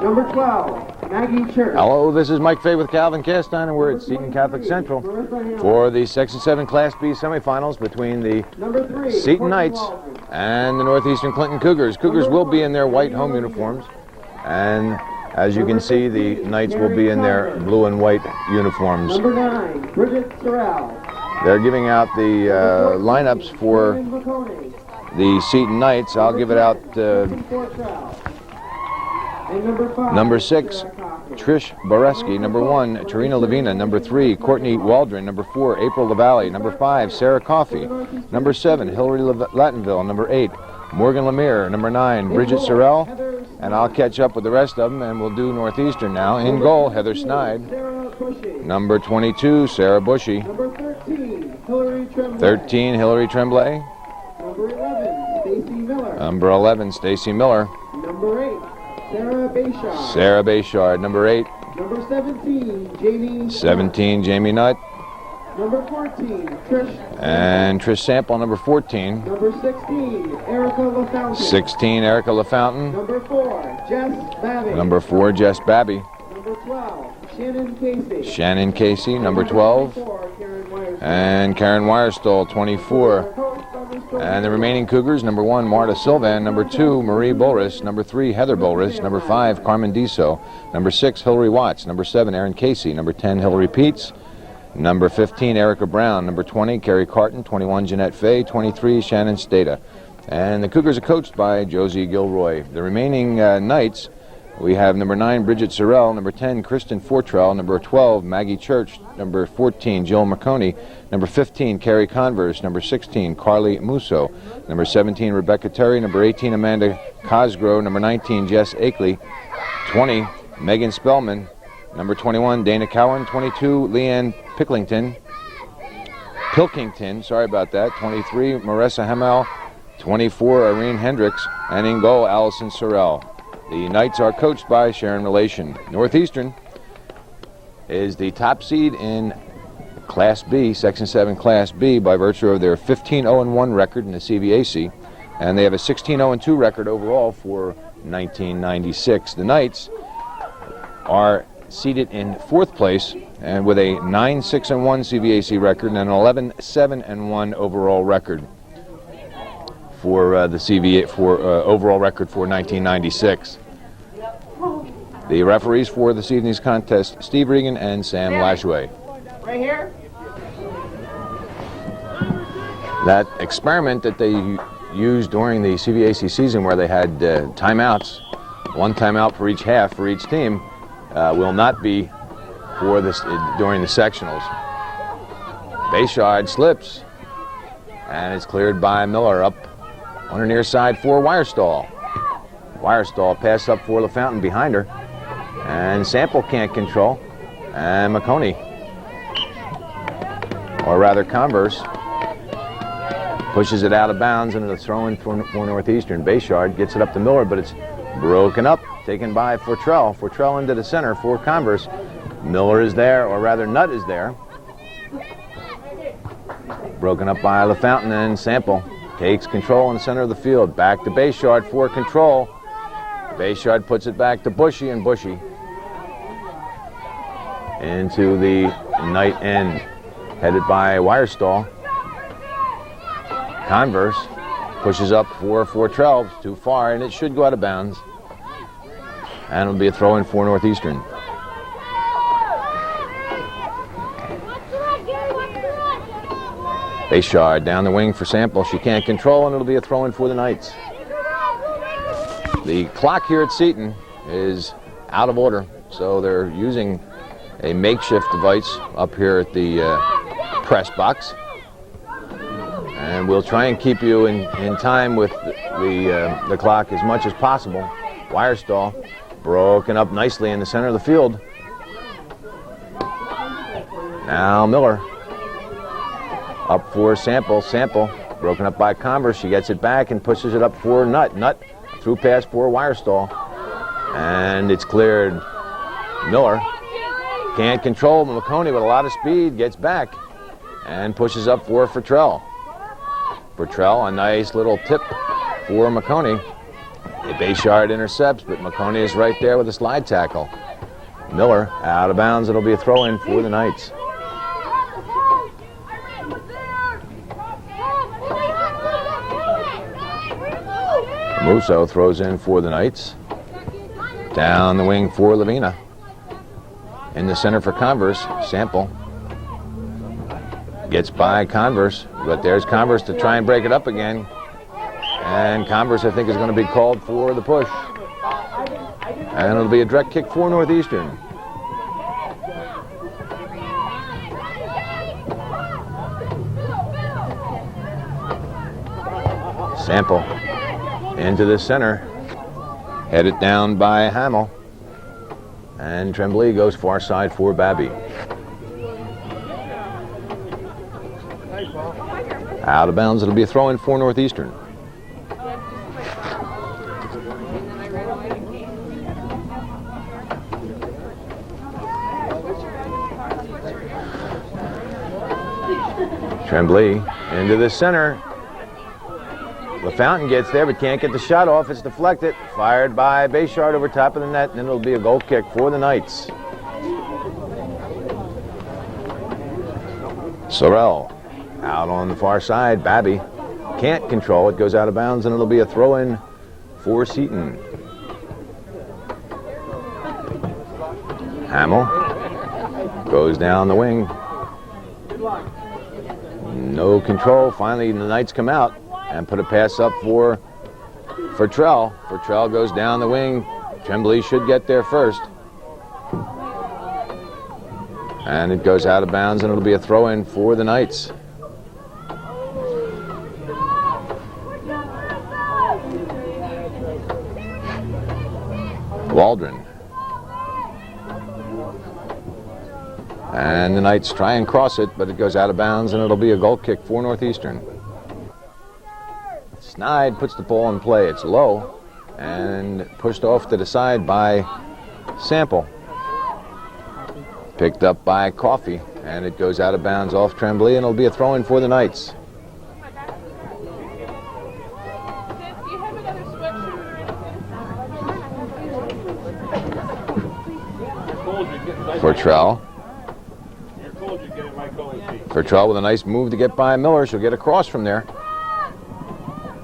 Number 12, Maggie Church. Hello, this is Mike Fay with Calvin Castine, and we're at Seton Catholic Central for the Section 7 Class B semifinals between the Seton Knights and the Northeastern Clinton Cougars. Cougars will be in their white home uniforms, and as you can see, the Knights will be in their blue and white uniforms. Number 9, Bridget Sorrell. They're giving out the lineups for the Seton Knights. I'll give it out. Number 6, Trish Boreski. Number 1, Tarina Levina. Number 3, Courtney Waldron. Number 4, April LaValle. Number 5, Sarah Coffey. Number 7, Hillary Lattonville. Number 8, Morgan Lemire. Number 9, Bridget Sorrell. And I'll catch up with the rest of them, and we'll do Northeastern now. In goal, Heather Snide. Number 22, Sarah Bushy. Number 13, Hillary Tremblay. Number 11, Stacy Miller. Number 11, Stacy Miller. Number 8, Sarah Bayshard. Sarah Bayshard. Number 8. Number 17, Jamie. 17, Jamie Nutt. Number 14, Trish. And Trish Sample, number 14. Number 16, Erica LaFountain. 16, Erica LaFountain. Number 4, Jess Babby. Number 4, Jess Babby. Number 12, Shannon Casey. Shannon Casey, number 12. 24, Karen Weyerstall. And Karen Weyerstall, 24. And the remaining Cougars, number 1, Marta Sylvan. Number 2, Marie Bolris. Number 3, Heather Bolris. Number 5, Carmen Diso. Number 6, Hillary Watts. Number 7, Erin Casey. Number 10, Hillary Peets. Number 15, Erica Brown. Number 20, Carrie Carton. 21, Jeanette Fay. 23, Shannon Stata. And the Cougars are coached by Josie Gilroy. The remaining Knights, we have number 9, Bridget Sorrell. Number 10, Kristen Fortrell. Number 12, Maggie Church. Number 14, Jill McConey. Number 15, Carrie Converse. Number 16, Carly Musso. Number 17, Rebecca Terry. Number 18, Amanda Cosgrove. Number 19, Jess Akeley. 20, Megan Spellman. Number 21, Dana Cowan. 22, Leanne Pilkington, sorry about that. 23, Marissa Hamel. 24, Irene Hendricks. And in goal, Allison Sorrell. The Knights are coached by Sharon Relation. Northeastern is the top seed in Class B, Section 7 Class B, by virtue of their 15-0-1 record in the CVAC, and they have a 16-0-2 record overall for 1996. The Knights are seated in 4th place and with a 9-6-1 CVAC record and an 11-7-1 overall record for the CVA overall record for 1996. The referees for this evening's contest, Steve Regan and Sam Lashway. Right here. That experiment that they used during the CVAC season, where they had timeouts, 1 timeout for each half for each team, will not be for this during the sectionals. Bayshard slips, and it's cleared by Miller up on her near side for Weyerstall. Weyerstall pass up for LaFountain behind her, and Sample can't control, and McConey, or rather Converse, pushes it out of bounds into the throw-in for Northeastern. Bayshard gets it up to Miller, but it's broken up, taken by Fortrell. Fortrell into the center for Converse. Miller is there, or rather Nutt is there. Broken up by LaFountain, and Sample takes control in the center of the field. Back to Bayshard for control. Bayshard puts it back to Bushy, and Bushy into the Knight end, headed by Weyerstall. Converse pushes up for Fortrell, too far, and it should go out of bounds. And it'll be a throw-in for Northeastern. Bayshard down the wing for Sample. She can't control, and it'll be a throw-in for the Knights. The clock here at Seton is out of order, so they're using a makeshift device up here at the press box. And we'll try and keep you in time with the clock as much as possible. Weyerstall broken up nicely in the center of the field. Now Miller up for Sample. Sample broken up by Converse. She gets it back and pushes it up for Nutt. Nutt through pass for Weyerstall. And it's cleared. Miller can't control. McConey with a lot of speed gets back and pushes up for Fortrell. Fortrell, a nice little tip for McConey. The base yard intercepts, but McConey is right there with a slide tackle. Miller out of bounds. It'll be a throw-in for the Knights. Musso throws in for the Knights. Down the wing for Lavina. In the center for Converse, Sample. Gets by Converse, but there's Converse to try and break it up again. And Converse, I think, is going to be called for the push. And it'll be a direct kick for Northeastern. Sample into the center. Headed down by Hamill. And Tremblay goes far side for Babby. Out of bounds, it'll be a throw-in for Northeastern. Tremblay into the center. LaFountain gets there but can't get the shot off. It's deflected. Fired by Bayshard over top of the net, and then it'll be a goal kick for the Knights. Sorrell out on the far side. Babby can't control it. Goes out of bounds, and it'll be a throw-in for Seton. Hamill goes down the wing. No control. Finally, the Knights come out and put a pass up for Trell. Trell goes down the wing. Tremblay should get there first. And it goes out of bounds, and it'll be a throw-in for the Knights. Waldron. And the Knights try and cross it, but it goes out of bounds, and it'll be a goal kick for Northeastern. Snide puts the ball in play. It's low and pushed off to the side by Sample. Picked up by Coffey, and it goes out of bounds off Tremblay, and it'll be a throw-in for the Knights. For Trell. For Trell with a nice move to get by Miller. She'll get across from there.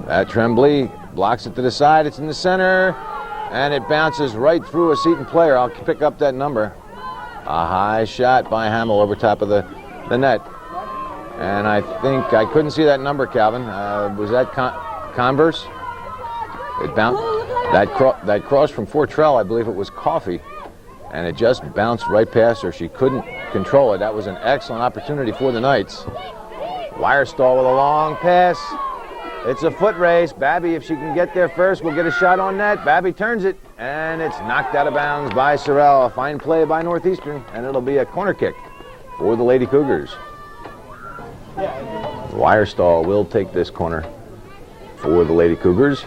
That Tremblay blocks it to the side. It's in the center, and it bounces right through a Seton player. I'll pick up that number. A high shot by Hamill over top of the net. And I think, I couldn't see that number, Calvin. Was that Converse? It bounced. That cross from Fort Trell, I believe it was Coffey. And it just bounced right past her. She couldn't control it. That was an excellent opportunity for the Knights. Wirestall with a long pass. It's a foot race. Babby, if she can get there first, will get a shot on net. Babby turns it, and it's knocked out of bounds by Sorrell. A fine play by Northeastern, and it'll be a corner kick for the Lady Cougars. Wirestall will take this corner for the Lady Cougars.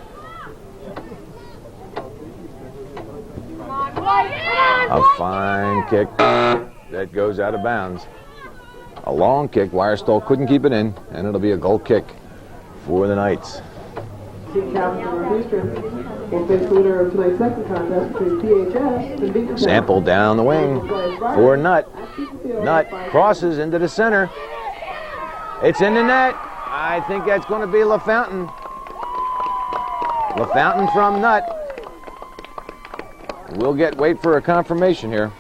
A fine kick that goes out of bounds. A long kick. Wirestall couldn't keep it in, and it'll be a goal kick for the Knights. Sample down the wing for Nutt. Nutt crosses into the center. It's in the net. I think that's going to be LaFountain. LaFountain from Nutt. We'll wait for a confirmation here.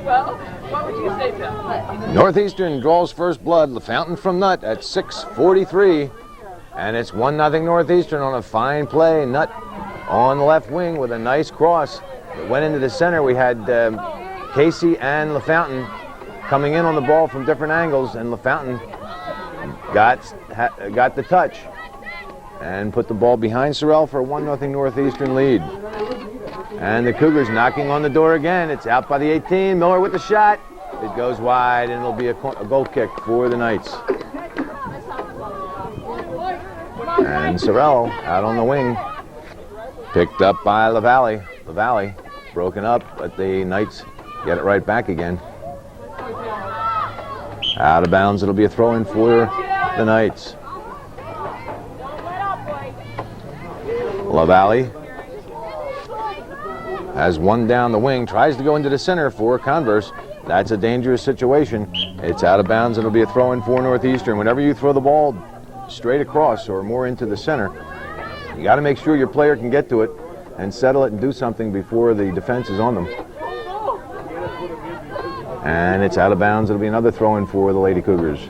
Well, what would you say, Bill? Northeastern draws first blood. LaFountain from Nutt at 6:43. And it's 1-0 Northeastern on a fine play. Nutt on the left wing with a nice cross. It went into the center. We had Casey and LaFountain coming in on the ball from different angles, and LaFountain got the touch and put the ball behind Sorrell for a 1-0 Northeastern lead. And the Cougars knocking on the door again. It's out by the 18. Miller with the shot. It goes wide, and it'll be a goal kick for the Knights. And Sorrell out on the wing. Picked up by LaValle. LaValle broken up, but the Knights get it right back again. Out of bounds, it'll be a throw-in for the Knights. LaValle has one down the wing, tries to go into the center for Converse. That's a dangerous situation. It's out of bounds. It'll be a throw-in for Northeastern. Whenever you throw the ball straight across or more into the center, you got to make sure your player can get to it and settle it and do something before the defense is on them. And it's out of bounds. It'll be another throw-in for the Lady Cougars.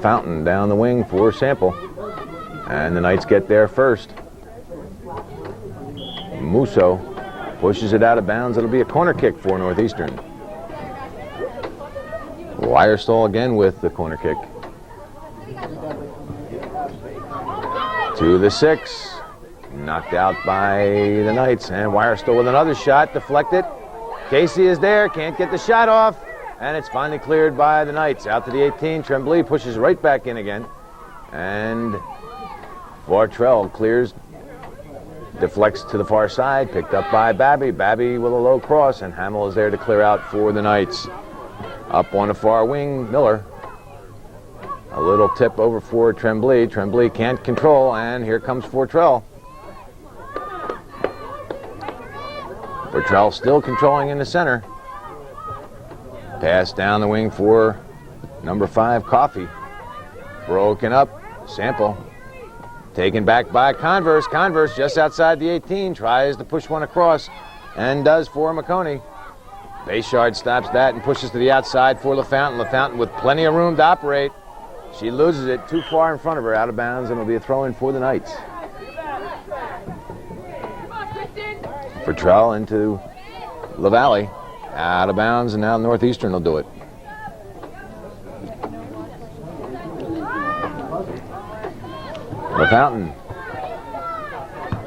Fountain down the wing for Sample. And the Knights get there first. Musso pushes it out of bounds. It'll be a corner kick for Northeastern. Wirestall again with the corner kick. To the 6. Knocked out by the Knights. And Wirestall with another shot. Deflected. Casey is there. Can't get the shot off. And it's finally cleared by the Knights. Out to the 18. Tremblay pushes right back in again. And Vartrell clears, deflects to the far side, picked up by Babby. Babby with a low cross, and Hamill is there to clear out for the Knights. Up on the far wing, Miller. A little tip over for Tremblay. Tremblay can't control, and here comes Fortrell. Fortrell still controlling in the center. Pass down the wing for number 5, Coffey. Broken up, Sample. Taken back by Converse. Converse just outside the 18, tries to push one across, and does for McConey. Bayshard stops that and pushes to the outside for LaFountain. LaFountain with plenty of room to operate. She loses it too far in front of her, out of bounds, and it'll be a throw-in for the Knights. Fortrell into LaValle. Out of bounds, and now Northeastern will do it. LaFountain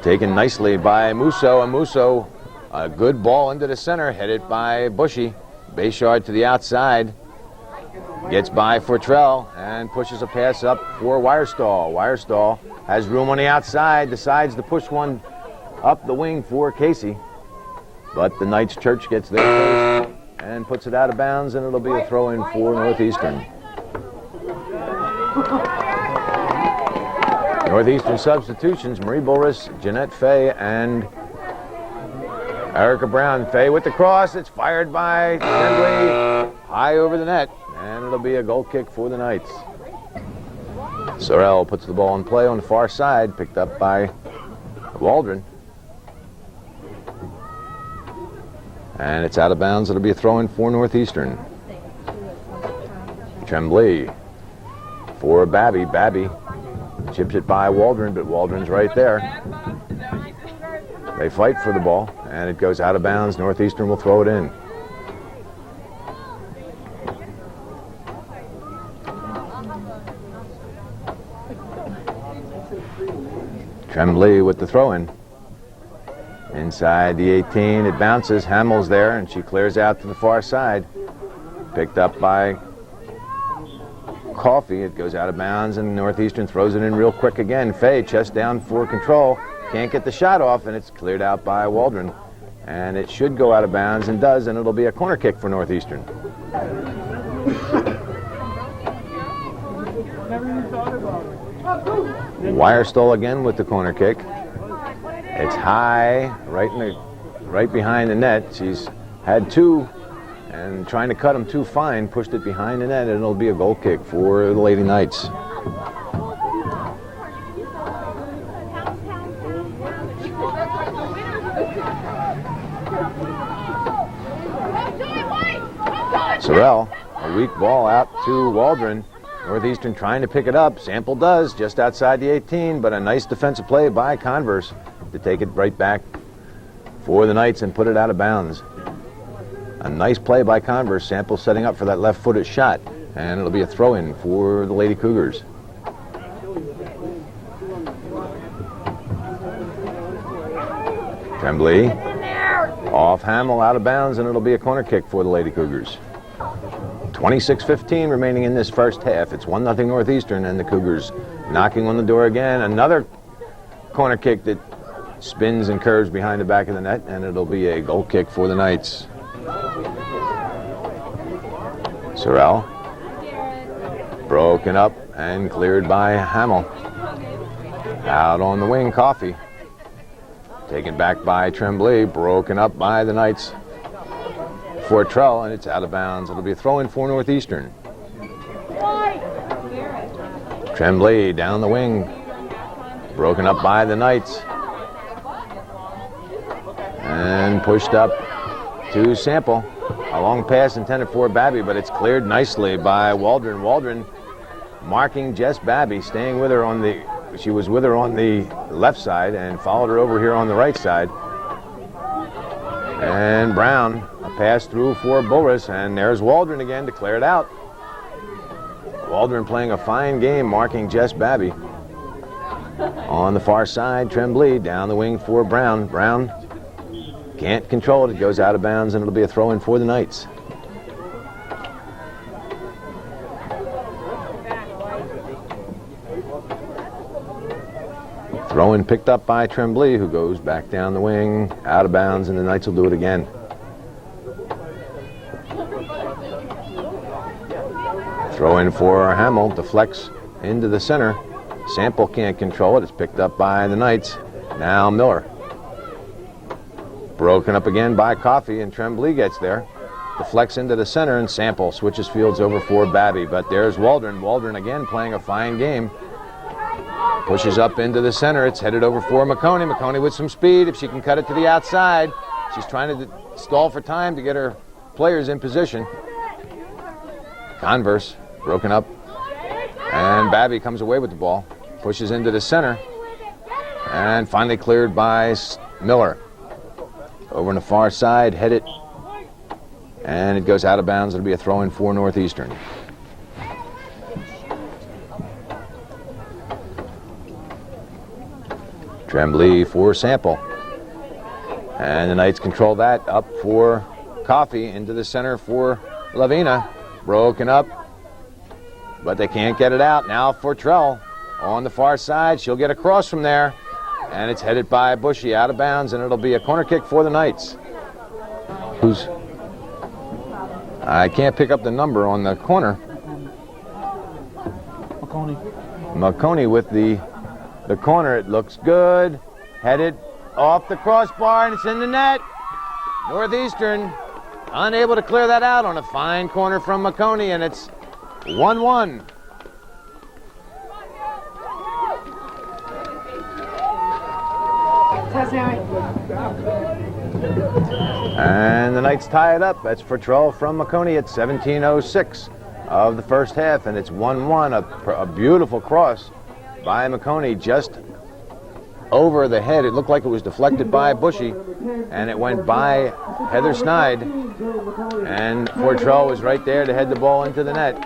taken nicely by Musso, and Musso, a good ball into the center, headed by Bushy. Bayshard to the outside, gets by Fortrell, and pushes a pass up for Wirestall. Wirestall has room on the outside, decides to push one up the wing for Casey. But the Knights Church gets there first and puts it out of bounds, and it'll be a throw-in for Northeastern. Northeastern substitutions, Marie Boris, Jeanette Fay, and Erica Brown. Fay with the cross. It's fired by Tremblay high over the net, and it'll be a goal kick for the Knights. Sorrell puts the ball in play on the far side, picked up by Waldron. And it's out of bounds. It'll be a throw-in for Northeastern. Tremblay for Babby. Babby chips it by Waldron, but Waldron's right there. They fight for the ball, and it goes out of bounds. Northeastern will throw it in. Tremblay with the throw-in. Inside the 18, it bounces. Hamill's there, and she clears out to the far side. Picked up by Coffey. It goes out of bounds, and Northeastern throws it in real quick again. Fay, chest down for control. Can't get the shot off, and it's cleared out by Waldron. And it should go out of bounds, and does, and it'll be a corner kick for Northeastern. Wirestall again with the corner kick. It's high, right behind the net. She's had two, and trying to cut them too fine, pushed it behind the net, and it'll be a goal kick for the Lady Knights. Sorrell, a weak ball out to Waldron. Northeastern trying to pick it up. Sample does, just outside the 18, but a nice defensive play by Converse to take it right back for the Knights and put it out of bounds. A nice play by Converse. Sample setting up for that left-footed shot, and it'll be a throw-in for the Lady Cougars. Tremblay off Hamill, out of bounds, and it'll be a corner kick for the Lady Cougars. 26-15 remaining in this first half. It's 1-0 Northeastern, and the Cougars knocking on the door again. Another corner kick that spins and curves behind the back of the net, and it'll be a goal kick for the Knights. Sorrell. Broken up and cleared by Hamill. Out on the wing, Coffey. Taken back by Tremblay. Broken up by the Knights. Fortrell, and it's out of bounds. It'll be a throw-in for Northeastern. Tremblay down the wing. Broken up by the Knights. And pushed up to Sample. A long pass intended for Babby, but it's cleared nicely by Waldron. Waldron marking Jess Babby, staying with her on the, she was with her on the left side and followed her over here on the right side. And Brown, a pass through for Bulris, and there's Waldron again to clear it out. Waldron playing a fine game, marking Jess Babby. On the far side, Tremblay down the wing for Brown. Brown can't control it. It goes out of bounds, and it'll be a throw-in for the Knights. Throw-in picked up by Tremblay, who goes back down the wing, out of bounds, and the Knights will do it again. Throw-in for Hamill, deflects into the center. Sample can't control it. It's picked up by the Knights. Now Miller. Broken up again by Coffey, and Tremblay gets there. Deflects into the center, and Sample switches fields over for Babby. But there's Waldron. Waldron again playing a fine game. Pushes up into the center. It's headed over for McConey. McConey with some speed. If she can cut it to the outside. She's trying to stall for time to get her players in position. Converse broken up. And Babby comes away with the ball. Pushes into the center. And finally cleared by Miller. Over on the far side, head it. And it goes out of bounds. It'll be a throw-in for Northeastern. Tremblay for Sample. And the Knights control that. Up for Coffey. Into the center for Lavina. Broken up. But they can't get it out. Now for Trell. On the far side. She'll get across from there. And it's headed by Bushy. Out of bounds. And it'll be a corner kick for the Knights. I can't pick up the number on the corner. McConey with the corner. It looks good. Headed off the crossbar, and it's in the net. Northeastern unable to clear that out on a fine corner from McConey, and it's 1-1. And the Knights tie it up. That's Fortrell from McConey at 17:06 of the first half, and it's 1-1. A beautiful cross by McConey just over the head. It looked like it was deflected by Bushy, and it went by Heather Snide, and Fortrell was right there to head the ball into the net.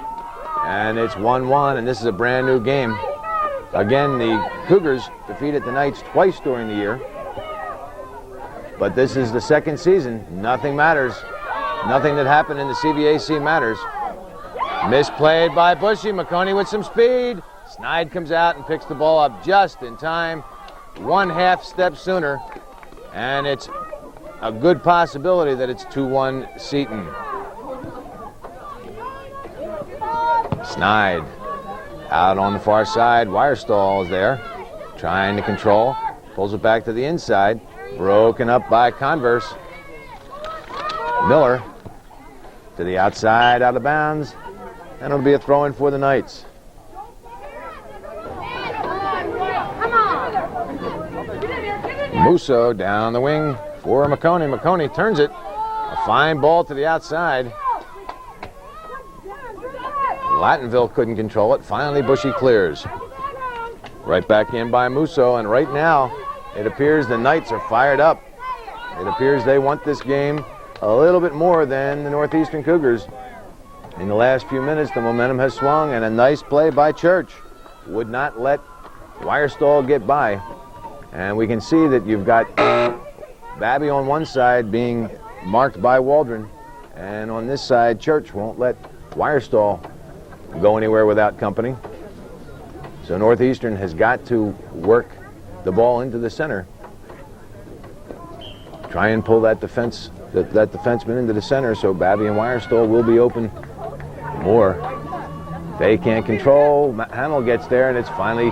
And it's 1-1, and this is a brand new game. Again, the Cougars defeated the Knights twice during the year, but this is the second season. Nothing matters. Nothing that happened in the CVAC matters. Misplayed by Bushy. McConey with some speed. Snide comes out and picks the ball up just in time. 1/2 step sooner. And it's a good possibility that it's 2-1 Seton. Snide out on the far side. Wirestall is there. Trying to control. Pulls it back to the inside. Broken up by Converse. Miller to the outside, out of bounds. And it'll be a throw-in for the Knights. Musso down the wing for McConey. McConey turns it. A fine ball to the outside. Lattonville couldn't control it. Finally, Bushy clears. Right back in by Musso, and right now it appears the Knights are fired up. It appears they want this game a little bit more than the Northeastern Cougars. In the last few minutes, the momentum has swung, and a nice play by Church would not let Wirestall get by. And we can see that you've got Babby on one side being marked by Waldron, and on this side, Church won't let Wirestall go anywhere without company. So Northeastern has got to work the ball into the center try and pull that defenseman into the center, so Babby and Wirestall will be open more. They can't control. Hamill gets there, and it's finally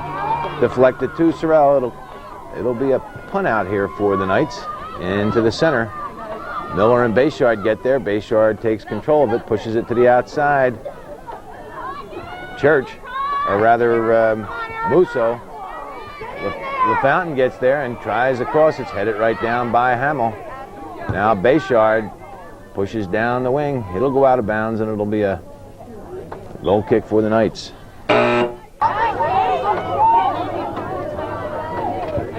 deflected to Sorrell. It'll be a punt out here for the Knights into the center. Miller and Bayshard get there. Bayshard takes control of it, pushes it to the outside. Church, or rather Musso. LaFountain gets there and tries across. It's headed right down by Hamill. Now Bayshard pushes down the wing. It'll go out of bounds, and it'll be a goal kick for the Knights.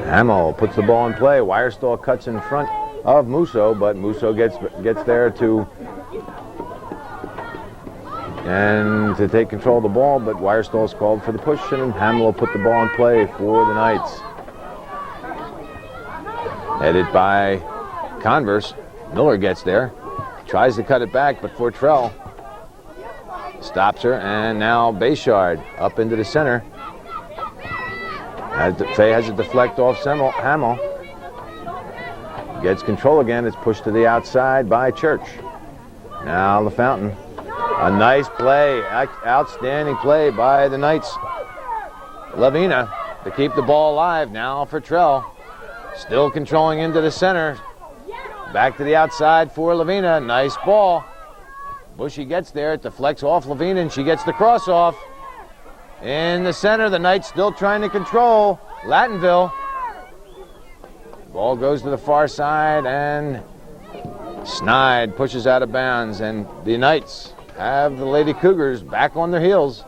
Hamill puts the ball in play. Wirestall cuts in front of Musso, but Musso gets there to take control of the ball, but Wirestall's called for the push, and Hamill will put the ball in play for the Knights. Headed by Converse. Miller gets there, tries to cut it back, but Fortrell stops her, and now Bayshard up into the center. Fay has it deflect off Hamill. Gets control again. It's pushed to the outside by Church. Now LaFountain. A nice play, outstanding play by the Knights. Lavina to keep the ball alive. Now for Trell. Still controlling into the center. Back to the outside for Lavina. Nice ball. Bushy gets there. It deflects off Lavina, and she gets the cross off. In the center, the Knights still trying to control. Lattonville. Ball goes to the far side, and Snide pushes out of bounds, and the Knights have the Lady Cougars back on their heels.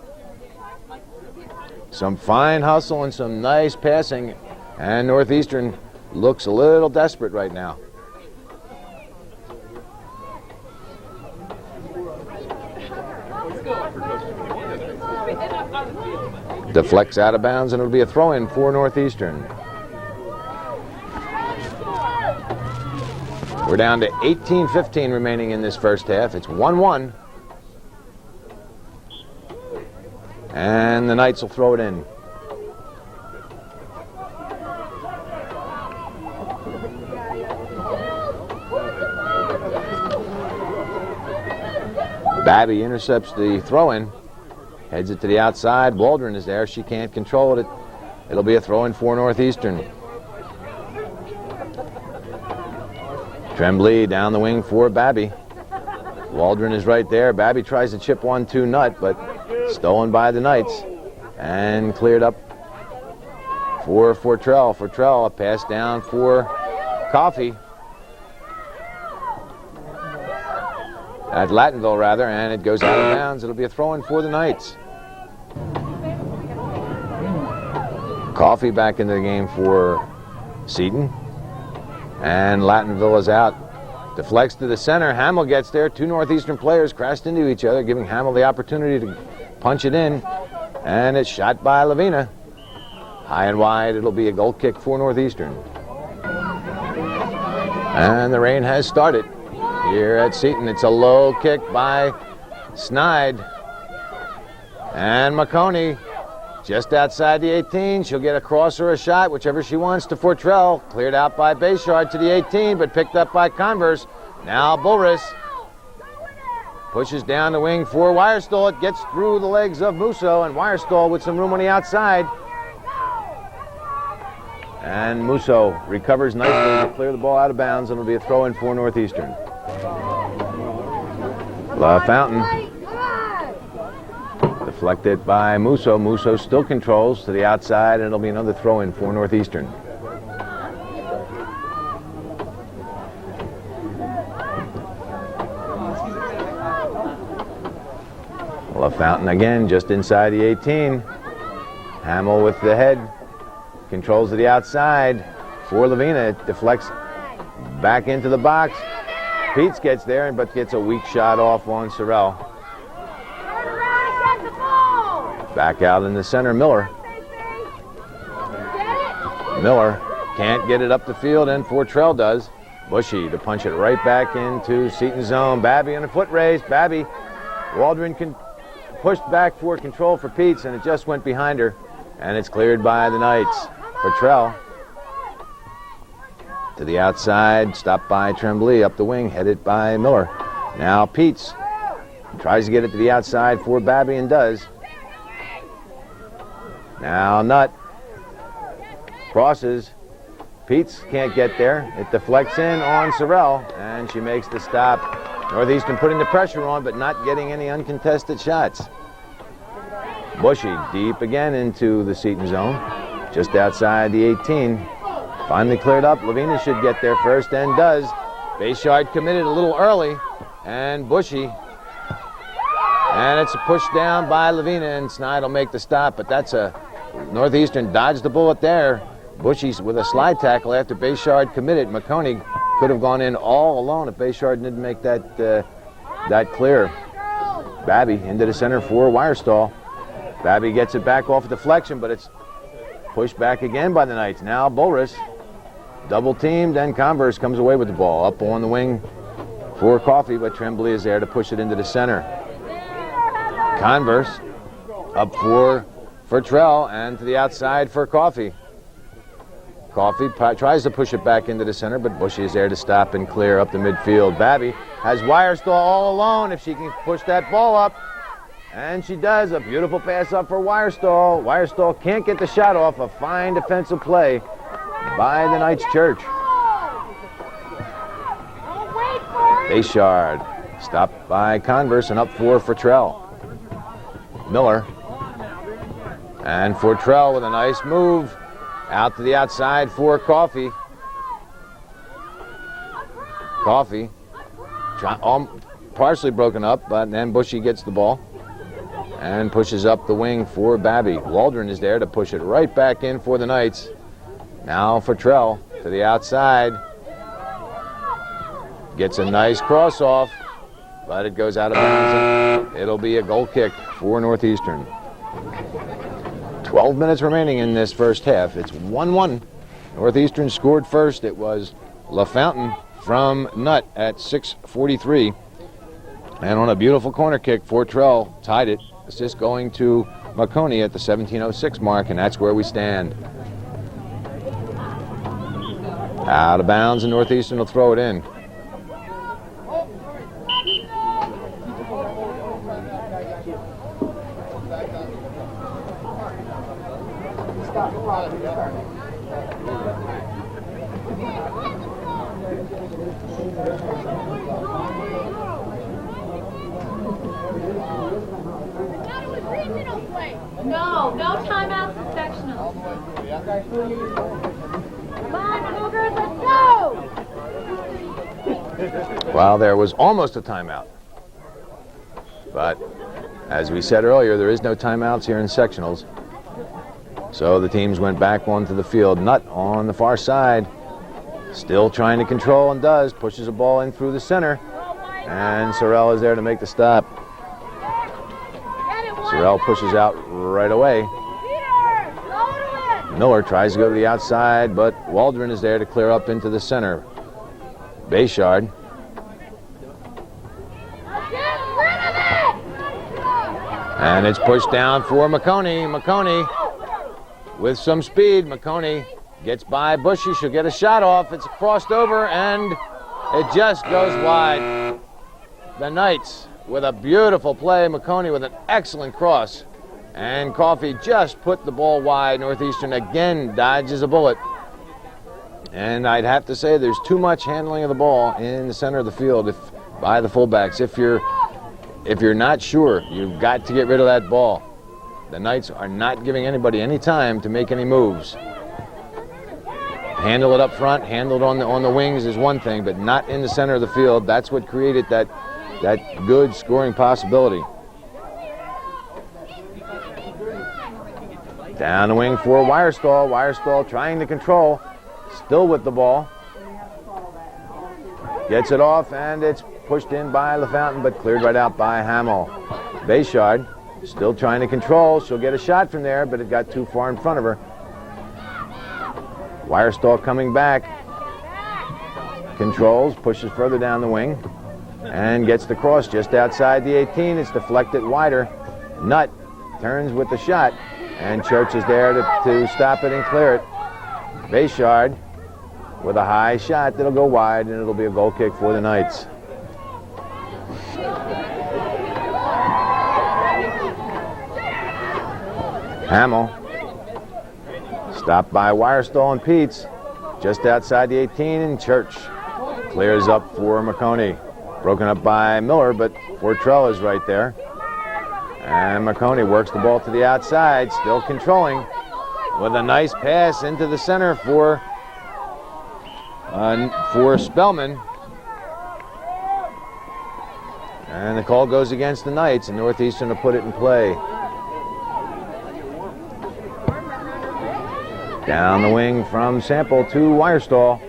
Some fine hustle and some nice passing, and Northeastern looks a little desperate right now. Deflects out of bounds, and it'll be a throw-in for Northeastern. We're down to 18:15 remaining in this first half. It's 1-1. And the Knights will throw it in. Babby intercepts the throw-in. Heads it to the outside. Waldron is there. She can't control it. It'll be a throw-in for Northeastern. Tremblay down the wing for Babby. Waldron is right there. Babby tries to chip 1-2 nut, but stolen by the Knights and cleared up for Fortrell. Fortrell, a pass down for Coffey. At Lattonville, rather, and it goes out of bounds. It'll be a throw-in for the Knights. Coffey back into the game for Seton. And Lattonville is out. Deflects to the center. Hamill gets there. Two Northeastern players crashed into each other, giving Hamill the opportunity to punch it in. And it's shot by Lavina. High and wide. It'll be a goal kick for Northeastern. And the rain has started here at Seton. It's a low kick by Snide. And McConey just outside the 18. She'll get a cross or a shot, whichever she wants, to Fortrell. Cleared out by Bayshard to the 18, but picked up by Converse. Now Bulris pushes down the wing for Wirestall. It gets through the legs of Musso, and Wirestall with some room on the outside. And Musso recovers nicely to clear the ball out of bounds, and it'll be a throw-in for Northeastern. LaFountain. Deflected by Musso. Musso still controls to the outside, and it'll be another throw-in for Northeastern. LaFountain again, just inside the 18. Hamill with the head. Controls to the outside for Lavina. It deflects back into the box. Peets gets there, but gets a weak shot off on Sorrell. Back out in the center, Miller. Miller can't get it up the field, and Fortrell does. Bushy to punch it right back into Seton zone. Babby on a foot race. Babby. Waldron pushed back for control for Peets, and it just went behind her, and it's cleared by the Knights. Fortrell To the outside, stopped by Tremblay, up the wing, headed by Miller. Now Peets tries to get it to the outside for Babby and does. Now Nutt crosses. Peets can't get there. It deflects in on Sorrell, and she makes the stop. Northeastern putting the pressure on, but not getting any uncontested shots. Bushy deep again into the Seton zone, just outside the 18. Finally cleared up. Lavina should get there first and does. Bayshard committed a little early, and Bushy. And it's a push down by Lavina, and Snide will make the stop, but that's a Northeastern dodged the bullet there. Bushy's with a slide tackle after Bayshard committed. McConey could have gone in all alone if Bayshard didn't make that clear. Babby into the center for Wirestall. Babby gets it back off deflection, but it's pushed back again by the Knights. Now Bulris double teamed, and Converse comes away with the ball. Up on the wing for Coffey, but Tremblay is there to push it into the center. Converse up for Trell and to the outside for Coffey. Coffey tries to push it back into the center, but Bushy is there to stop and clear up the midfield. Babby has Wirestall all alone if she can push that ball up. And she does. A beautiful pass up for Wirestall. Wirestall can't get the shot off. A fine defensive play by the Knights Church. Bayshard stopped by Converse and up for Trell. Miller. And Fortrell with a nice move. Out to the outside for Coffey. Coffey partially broken up, but then Bushy gets the ball and pushes up the wing for Babby. Waldron is there to push it right back in for the Knights. Now Fortrell to the outside. Gets a nice cross off, but it goes out of bounds. It'll be a goal kick for Northeastern. 12 minutes remaining in this first half. It's 1-1. Northeastern scored first. It was LaFountain from Nutt at 6:43. And on a beautiful corner kick, Fortrell tied it. Assist going to McConey at the 17:06 mark, and that's where we stand. Out of bounds, and Northeastern will throw it in. No timeouts in sectionals. Come on, Cougars, let's go! Well, there was almost a timeout. But as we said earlier, there is no timeouts here in sectionals. So the teams went back onto the field. Nutt on the far side, still trying to control and does. Pushes a ball in through the center. And Sorrell is there to make the stop. Sorrell pushes out right away. Miller tries to go to the outside, but Waldron is there to clear up into the center. Bayshard. And it's pushed down for McConey. McConey with some speed. McConey gets by Bushy. She'll get a shot off. It's crossed over, and it just goes wide. The Knights with a beautiful play. McConey with an excellent cross. And Coffey just put the ball wide. Northeastern again dodges a bullet. And I'd have to say there's too much handling of the ball in the center of the field by the fullbacks. If you're not sure, you've got to get rid of that ball. The Knights are not giving anybody any time to make any moves. Handle it up front, handle it on the wings is one thing, but not in the center of the field. That's what created that good scoring possibility. Down the wing for Wirestall. Wirestall trying to control, still with the ball. Gets it off, and it's pushed in by LaFountain, but cleared right out by Hamill. Bayshard still trying to control. She'll get a shot from there, but it got too far in front of her. Wirestall coming back. Controls, pushes further down the wing, and gets the cross just outside the 18. It's deflected wider. Nutt turns with the shot, and Church is there to stop it and clear it. Bayshard with a high shot that'll go wide, and it'll be a goal kick for the Knights. Hamill. Stopped by Wirestall and Peets. Just outside the 18, and Church clears up for McConey. Broken up by Miller, but Fortrell is right there. And McConey works the ball to the outside, still controlling, with a nice pass into the center for Spellman. And the call goes against the Knights, and Northeastern to put it in play. Down the wing from Sample to Wirestall.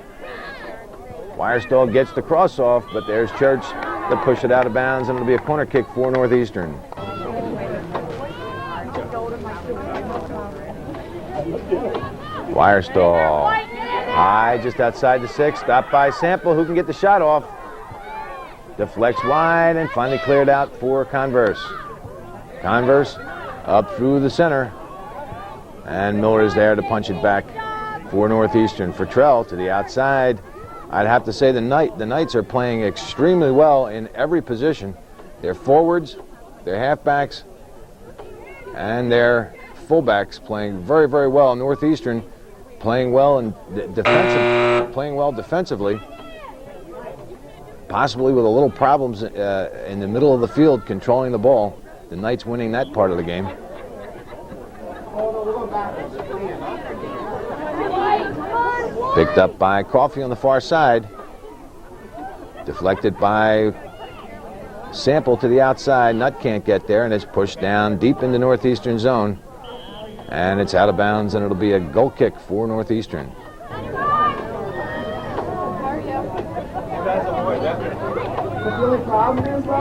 Wirestall gets the cross off, but there's Church to push it out of bounds, and it'll be a corner kick for Northeastern. Wirestall high just outside the 6, stopped by Sample, who can get the shot off. Deflects wide and finally cleared out for Converse. Converse up through the center, and Miller is there to punch it back for Northeastern. Fortrell to the outside. I'd have to say the Knights are playing extremely well in every position. Their forwards, their halfbacks, and their fullbacks playing very, very well. Northeastern playing well and playing well defensively. Possibly with a little problems in the middle of the field controlling the ball. The Knights winning that part of the game. Picked up by Coffey on the far side. Deflected by Sample to the outside. Nutt can't get there, and it's pushed down deep into Northeastern zone. And it's out of bounds, and it'll be a goal kick for Northeastern.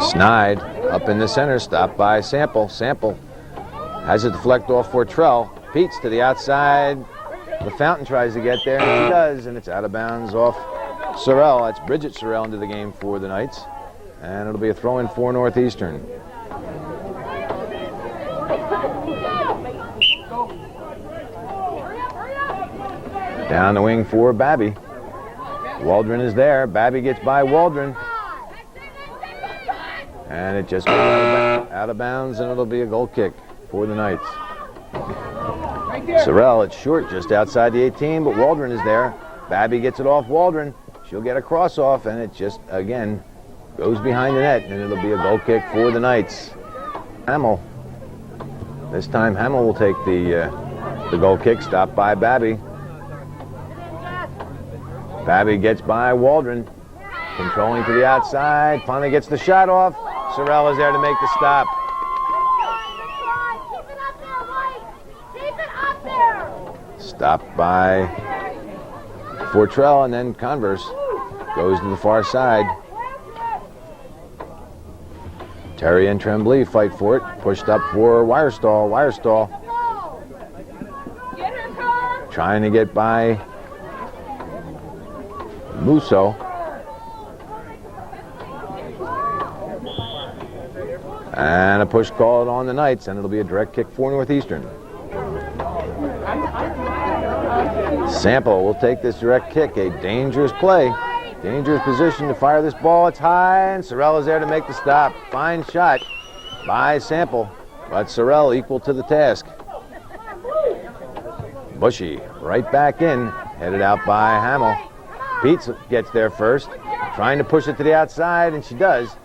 Snide up in the center, stopped by Sample. Sample has it deflect off Fortrell. Peets to the outside. The Fountain tries to get there, and she does, and it's out of bounds off Sorrell. That's Bridget Sorrell into the game for the Knights, and it'll be a throw-in for Northeastern. Down the wing for Babby. Waldron is there. Babby gets by Waldron. And it just goes out of bounds, and it'll be a goal kick for the Knights. Sorrell, it's short just outside the 18, but Waldron is there. Babby gets it off Waldron. She'll get a cross off, and it just, again, goes behind the net, and it'll be a goal kick for the Knights. Hamill. This time Hamill will take the goal kick, stopped by Babby. Babby gets by Waldron, controlling to the outside, finally gets the shot off. Sorrell is there to make the stop. Stopped by Fortrell, and then Converse goes to the far side. Terry and Tremblay fight for it, pushed up for Wirestall. Wirestall trying to get by Musso. And a push called on the Knights, and it'll be a direct kick for Northeastern. Sample will take this direct kick, a dangerous play. Dangerous position to fire this ball. It's high, and Sorrell is there to make the stop. Fine shot by Sample, but Sorrell equal to the task. Bushy right back in, headed out by Hamill. Peets gets there first, trying to push it to the outside, and she does.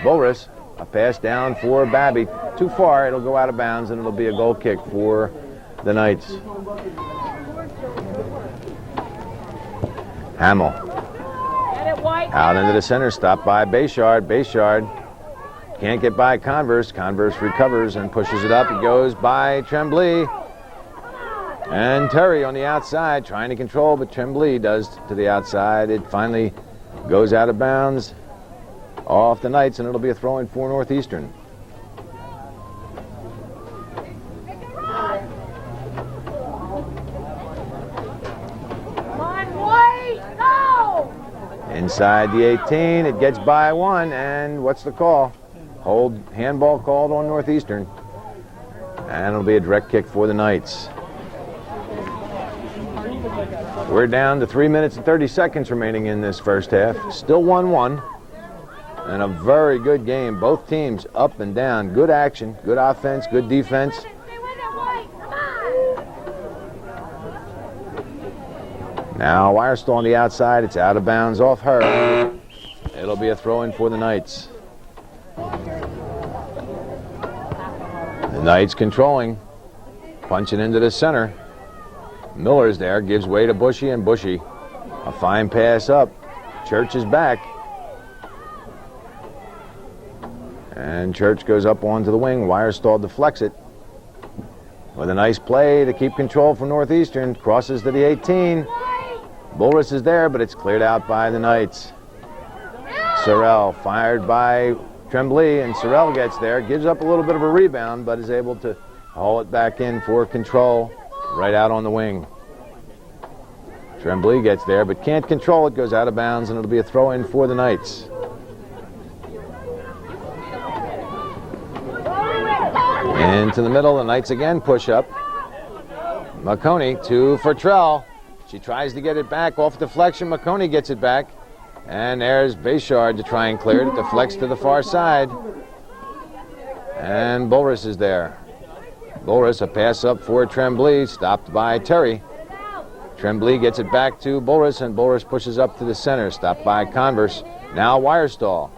Boris, a pass down for Babby. Too far, it'll go out of bounds, and it'll be a goal kick for the Knights. Hamill. Out into the center, stopped by Bayshard. Bayshard can't get by Converse. Converse recovers and pushes it up. It goes by Tremblay. And Terry on the outside trying to control, but Tremblay does to the outside. It finally goes out of bounds off the Knights, and it'll be a throw-in for Northeastern. Inside the 18, it gets by one, and what's the call? Handball called on Northeastern, and it'll be a direct kick for the Knights. We're down to 3 minutes and 30 seconds remaining in this first half. Still 1-1. And a very good game. Both teams up and down. Good action, good offense, good defense. Now Wirestall on the outside. It's out of bounds off her. It'll be a throw-in for the Knights. The Knights controlling. Punching into the center. Miller's there. Gives way to Bushy, and Bushy. A fine pass up. Church is back. And Church goes up onto the wing. Wirestall deflects it. With a nice play to keep control from Northeastern. Crosses to the 18. Bulris is there, but it's cleared out by the Knights. Sorrell fired by Tremblay, and Sorrell gets there. Gives up a little bit of a rebound, but is able to haul it back in for control right out on the wing. Tremblay gets there, but can't control it. Goes out of bounds, and it'll be a throw-in for the Knights. Into the middle, the Knights again push up. McConey to Fertrell. She tries to get it back off deflection. McConey gets it back. And there's Bayshard to try and clear it. It deflects to the far side. And Bulris is there. Bulris, a pass up for Tremblay, stopped by Terry. Tremblay gets it back to Bulris, and Bulris pushes up to the center, stopped by Converse. Now Wirestall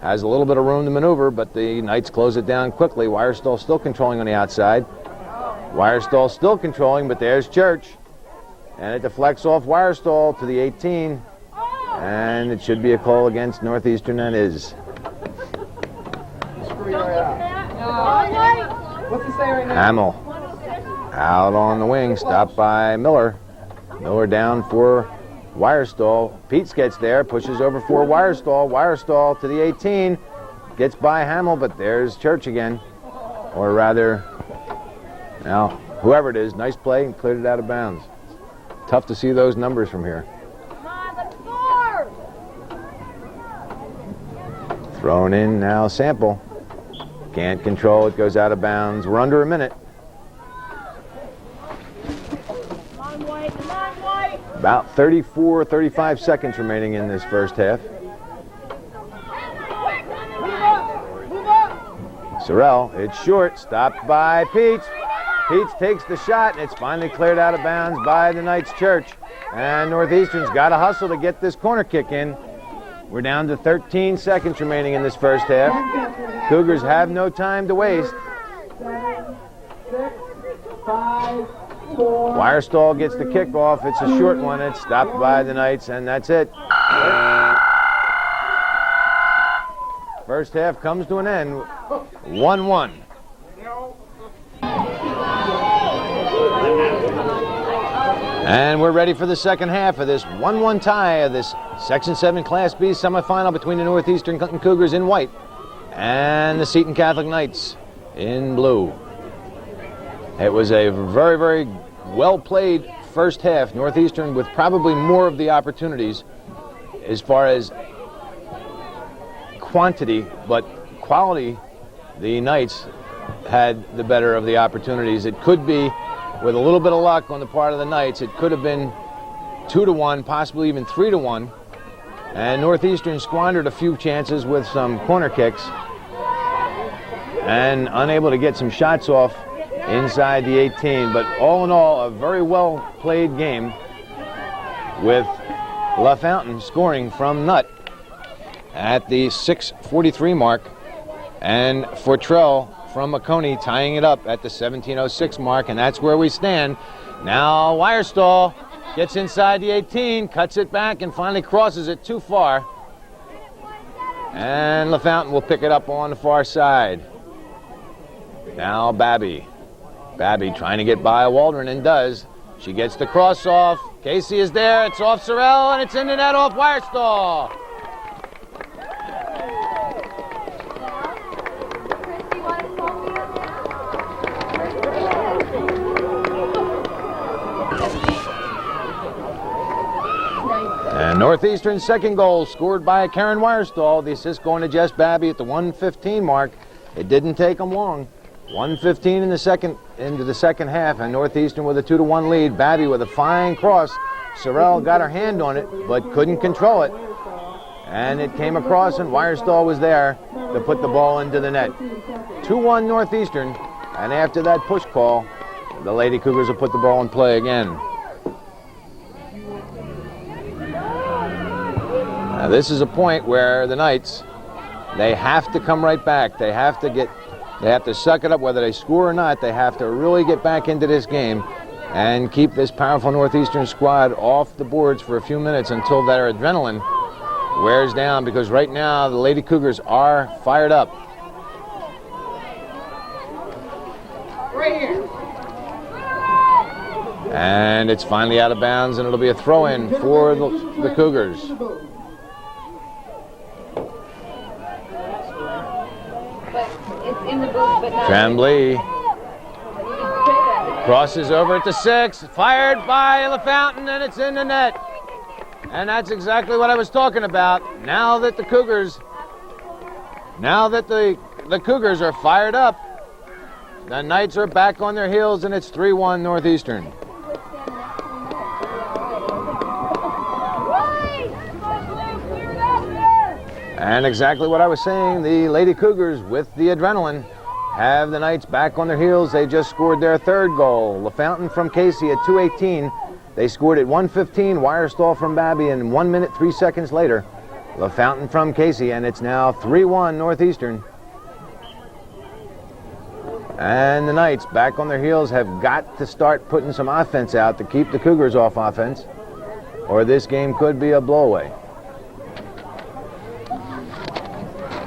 has a little bit of room to maneuver, but the Knights close it down quickly. Wirestall still controlling on the outside. Wirestall still controlling, but there's Church. And it deflects off Wirestall to the 18. And it should be a call against Northeastern, and is. What's it say right now? Hamill out on the wing, stopped by Miller. Miller down for Wirestall. Peets gets there, pushes over for Wirestall. Wirestall to the 18. Gets by Hamill, but there's Church again. Or rather, now, whoever it is, nice play and cleared it out of bounds. Tough to see those numbers from here. Thrown in now, Sample. Can't control it, goes out of bounds. We're under a minute. About 34, 35 seconds remaining in this first half. Sorrell, it's short, stopped by Peets. Peets takes the shot, and it's finally cleared out of bounds by the Knights Church. And Northeastern's got to hustle to get this corner kick in. We're down to 13 seconds remaining in this first half. Cougars have no time to waste. 7, 6, 5, 4. Wirestall gets the kickoff. It's a short one. It's stopped by the Knights, and that's it. First half comes to an end. 1-1. And we're ready for the second half of this 1-1 tie of this Section 7 Class B semifinal between the Northeastern Clinton Cougars in white and the Seton Catholic Knights in blue. It was a very, very well-played first half. Northeastern with probably more of the opportunities as far as quantity, but quality, the Knights had the better of the opportunities. It could be, with a little bit of luck on the part of the Knights, it could have been 2-1, possibly even 3-1. And Northeastern squandered a few chances with some corner kicks and unable to get some shots off inside the 18. But all in all, a very well played game with LaFountain scoring from Nutt at the 6:43 mark, and Fortrell from McConey tying it up at the 17:06 mark, and that's where we stand. Now Wirestall gets inside the 18, cuts it back, and finally crosses it too far. And LaFountain will pick it up on the far side. Now Babby. Babby trying to get by Waldron, and does. She gets the cross off. Casey is there. It's off Sorrell, and it's in the net off Wirestall. And Northeastern's second goal scored by Karen Wirestall. The assist going to Jess Babby at the 1:15 mark. It didn't take them long. 1:15 into the second half, and Northeastern with a 2-1 lead. Babby with a fine cross Sorrell got her hand on it, but couldn't control it. And it came across, and Weierstahl was there to put the ball into the net. 2-1 Northeastern, and after that push call, the Lady Cougars will put the ball in play again. Now this is a point where the Knights, they have to come right back. They have to suck it up whether they score or not. They have to really get back into this game and keep this powerful Northeastern squad off the boards for a few minutes until their adrenaline wears down, because right now the Lady Cougars are fired up. Right here. And it's finally out of bounds, and it'll be a throw-in for the Cougars. Tremblay crosses over it to 6, fired by LaFountain, and it's in the net. And that's exactly what I was talking about. Now that the Cougars are fired up, the Knights are back on their heels, and it's 3-1 Northeastern. And exactly what I was saying, the Lady Cougars, with the adrenaline, have the Knights back on their heels. They just scored their third goal. LaFountain from Casey at 2:18. They scored at 1:15. Weierstahl from Babby, and 1 minute, 3 seconds later, LaFountain from Casey, and it's now 3-1 Northeastern. And the Knights, back on their heels, have got to start putting some offense out to keep the Cougars off offense, or this game could be a blowaway.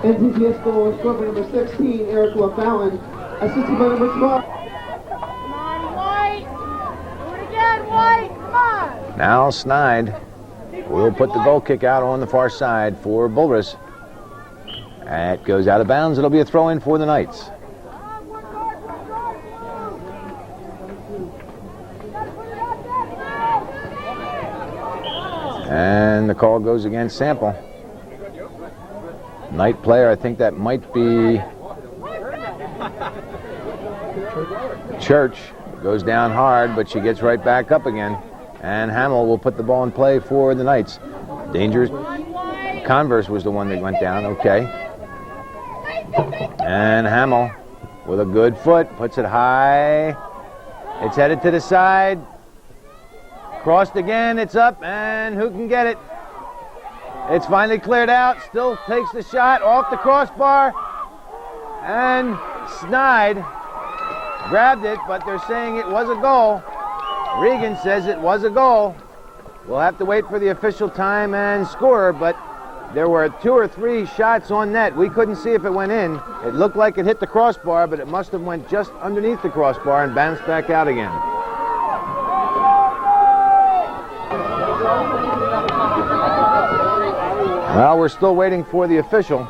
NCCS goal is scored by number 16, Eric LaFallon, assisted by number 12. Come on, White! Do it again, White! Come on! Now Snide will put the goal kick out on the far side for Bulris. It goes out of bounds. It'll be a throw-in for the Knights. And the call goes against Sample. Knight player, I think that might be Church. Goes down hard, but she gets right back up again. And Hamill will put the ball in play for the Knights. Dangerous. Converse was the one that went down. Okay. And Hamill with a good foot puts it high. It's headed to the side. Crossed again. It's up, and who can get it? It's finally cleared out. Still takes the shot off the crossbar. And Snide grabbed it, but they're saying it was a goal. Regan says it was a goal. We'll have to wait for the official time and score, but there were 2 or 3 shots on net. We couldn't see if it went in. It looked like it hit the crossbar, but it must have went just underneath the crossbar and bounced back out again. Well, we're still waiting for the official.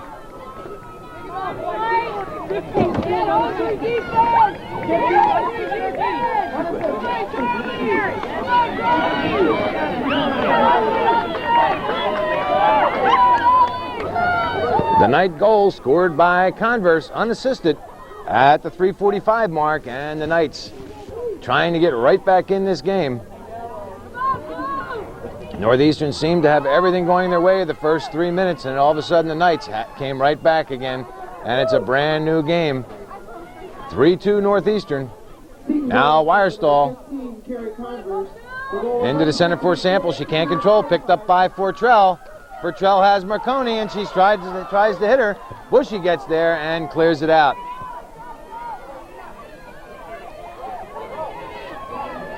The Knight goal scored by Converse, unassisted, at the 3:45 mark, and the Knights trying to get right back in this game. Northeastern seemed to have everything going their way the first 3 minutes, and all of a sudden the Knights came right back again, and it's a brand new game. 3-2 Northeastern. Now Weierstahl into the center for Sample. She can't control. Picked up by Fortrell. Fortrell has Marconi, and she tries to hit her. Bushy gets there and clears it out.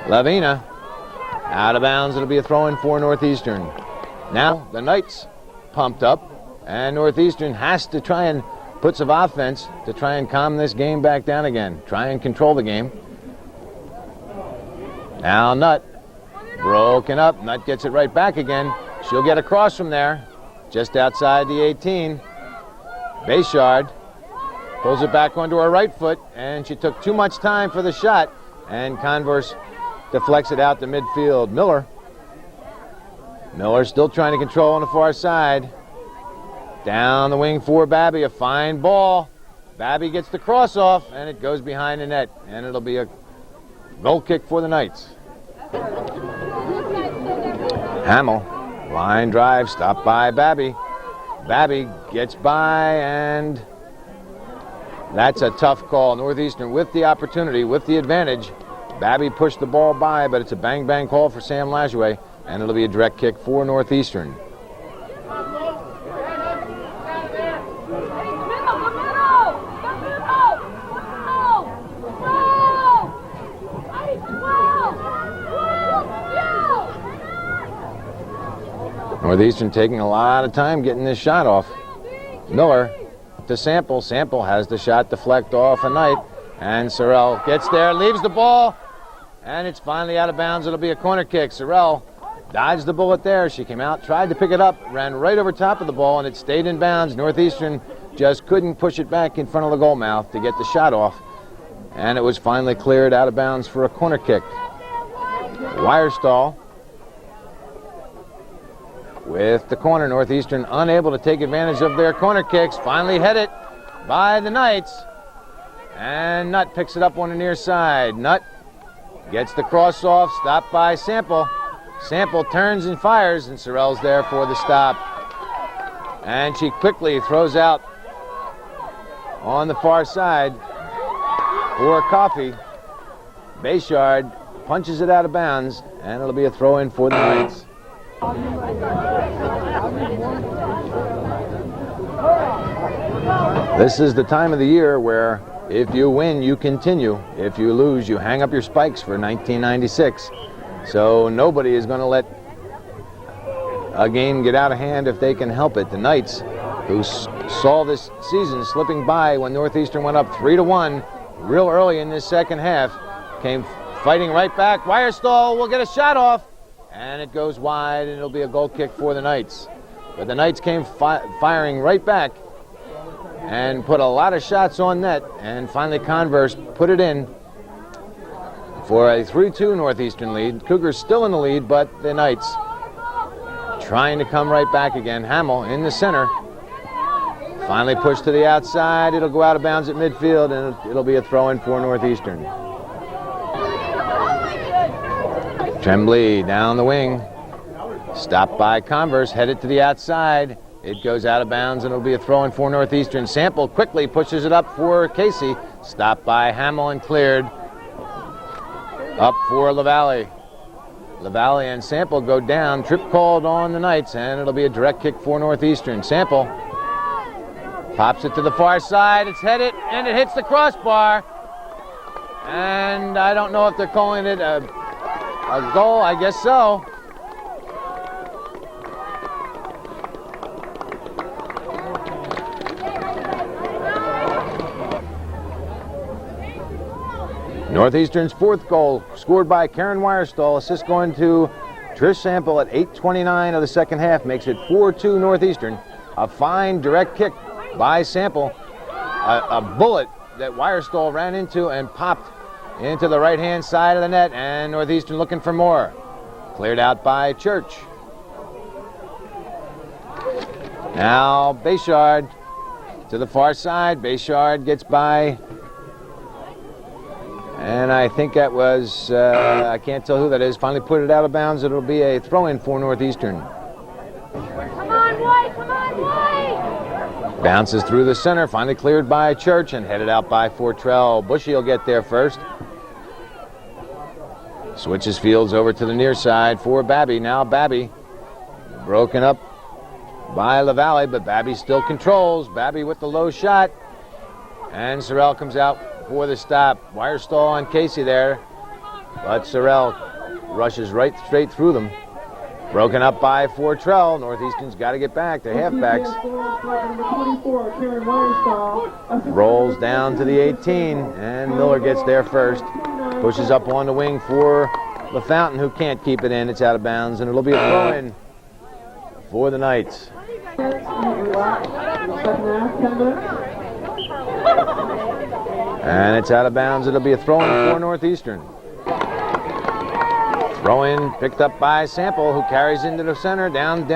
Lavina out of bounds. It'll be a throw-in for Northeastern. Now the Knights pumped up, and Northeastern has to try and put some offense to try and calm this game back down again. Try and control the game. Now Nutt broken up. Nutt gets it right back again. She'll get across from there, just outside the 18. Bayshard pulls it back onto her right foot, and she took too much time for the shot, and Converse deflects it out to midfield. Miller still trying to control on the far side. Down the wing for Babby, a fine ball. Babby gets the cross off, and it goes behind the net, and it'll be a goal kick for the Knights. Hamill, line drive, stopped by Babby. Babby gets by, and that's a tough call. Northeastern with the opportunity, with the advantage. Babby pushed the ball by, but it's a bang-bang call for Sam Lajoie, and it'll be a direct kick for Northeastern. Northeastern taking a lot of time getting this shot off. Miller to Sample. Sample has the shot deflect off a Knight, and Sorrell gets there, leaves the ball, and it's finally out of bounds. It'll be a corner kick. Sorrell dodged the bullet there. She came out, tried to pick it up, ran right over top of the ball, and it stayed in bounds. Northeastern just couldn't push it back in front of the goal mouth to get the shot off, and it was finally cleared out of bounds for a corner kick. Wirestall with the corner. Northeastern unable to take advantage of their corner kicks. Finally headed by the Knights. And Nutt picks it up on the near side. Nutt gets the cross off, stopped by Sample. Sample turns and fires, and Sorrell's there for the stop. And she quickly throws out on the far side for Coffey. Bayshard punches it out of bounds, and it'll be a throw-in for the Knights. This is the time of the year where if you win, you continue. If you lose, you hang up your spikes for 1996. So nobody is going to let a game get out of hand if they can help it. The Knights, who saw this season slipping by when Northeastern went up 3-1 real early in this second half, came fighting right back. Wirestall will get a shot off, and it goes wide, and it'll be a goal kick for the Knights. But the Knights came firing right back and put a lot of shots on net, and finally Converse put it in for a 3-2 Northeastern lead. Cougars still in the lead, but the Knights trying to come right back again. Hamill in the center. Finally pushed to the outside. It'll go out of bounds at midfield, and it'll be a throw-in for Northeastern. Tremblay down the wing. Stopped by Converse, headed to the outside. It goes out of bounds, and it'll be a throw-in for Northeastern. Sample quickly pushes it up for Casey. Stopped by Hamill and cleared. Up for LaValle. LaValle and Sample go down. Trip called on the Knights, and it'll be a direct kick for Northeastern. Sample pops it to the far side. It's headed, and it hits the crossbar. And I don't know if they're calling it a goal. I guess so. Northeastern's fourth goal, scored by Karen Wirestall. Assist going to Trish Sample at 8:29 of the second half, makes it 4-2 Northeastern. A fine direct kick by Sample. A bullet that Wirestall ran into and popped into the right-hand side of the net, and Northeastern looking for more. Cleared out by Church. Now Bayshard to the far side. Bayshard gets by, and I think that was, I can't tell who that is. Finally put it out of bounds. It'll be a throw-in for Northeastern. Come on, White! Come on, White! Bounces through the center. Finally cleared by Church and headed out by Fortrell. Bushy will get there first. Switches fields over to the near side for Babby. Now Babby broken up by LaValle, but Babby still controls. Babby with the low shot. And Sorrell comes out for the stop. Wirestall on Casey there, but Sorrell rushes right straight through them. Broken up by Fortrell. Northeastern's got to get back. They're halfbacks. Rolls down to the 18, and Miller gets there first. Pushes up on the wing for LaFountain, who can't keep it in. It's out of bounds, and it'll be a throw-in for the Knights. And it's out of bounds. It'll be a throw-in for Northeastern. Throw-in picked up by Sample, who carries into the center, down,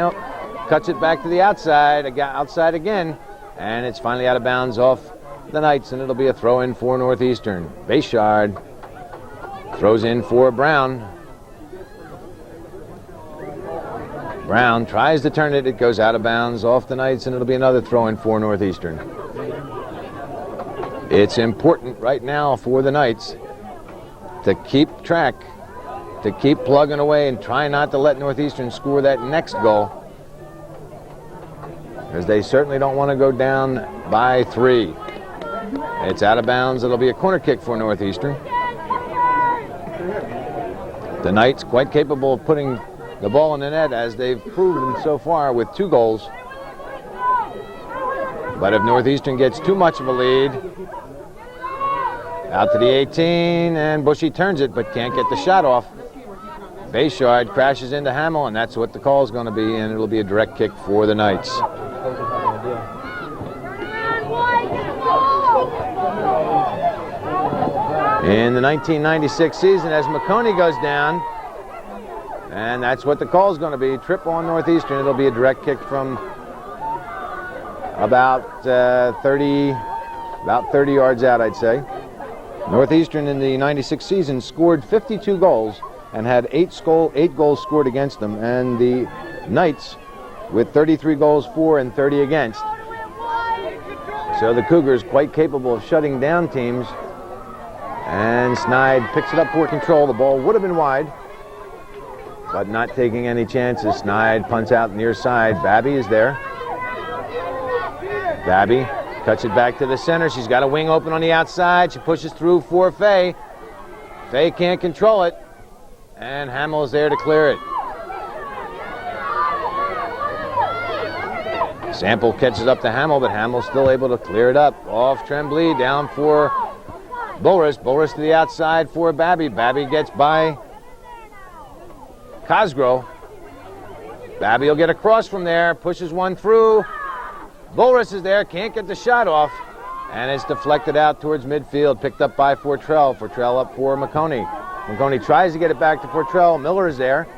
cuts it back to the outside, outside again, and it's finally out of bounds off the Knights, and it'll be a throw-in for Northeastern. Bayshard throws in for Brown. Brown tries to turn it. It goes out of bounds off the Knights, and it'll be another throw-in for Northeastern. It's important right now for the Knights to keep track, to keep plugging away and try not to let Northeastern score that next goal, because they certainly don't want to go down by 3. It's out of bounds. It'll be a corner kick for Northeastern. The Knights quite capable of putting the ball in the net, as they've proven so far with 2 goals. But if Northeastern gets too much of a lead, out to the 18, and Bushy turns it but can't get the shot off. Bayshard crashes into Hamill, and that's what the call is going to be, and it'll be a direct kick for the Knights. In the 1996 season, as McConey goes down, and that's what the call is going to be. Trip on Northeastern. It'll be a direct kick from about 30 yards out, I'd say. Northeastern in the 96 season scored 52 goals and had 8 goals scored against them, and the Knights with 33 goals for and 30 against. So the Cougars quite capable of shutting down teams. And Snide picks it up for control. The ball would have been wide, but not taking any chances. Snide punts out near side. Babby is there. Babby cuts it back to the center. She's got a wing open on the outside. She pushes through for Fay. Fay can't control it, and Hamill is there to clear it. Sample catches up to Hamill, but Hamill's still able to clear it up. Off Tremblay, down for Boris. Boris to the outside for Babby. Babby gets by Cosgrove. Babby will get across from there, pushes one through. Boris is there, can't get the shot off, and it's deflected out towards midfield, picked up by Fortrell. Fortrell up for McConey. McConey tries to get it back to Fortrell. Miller is there.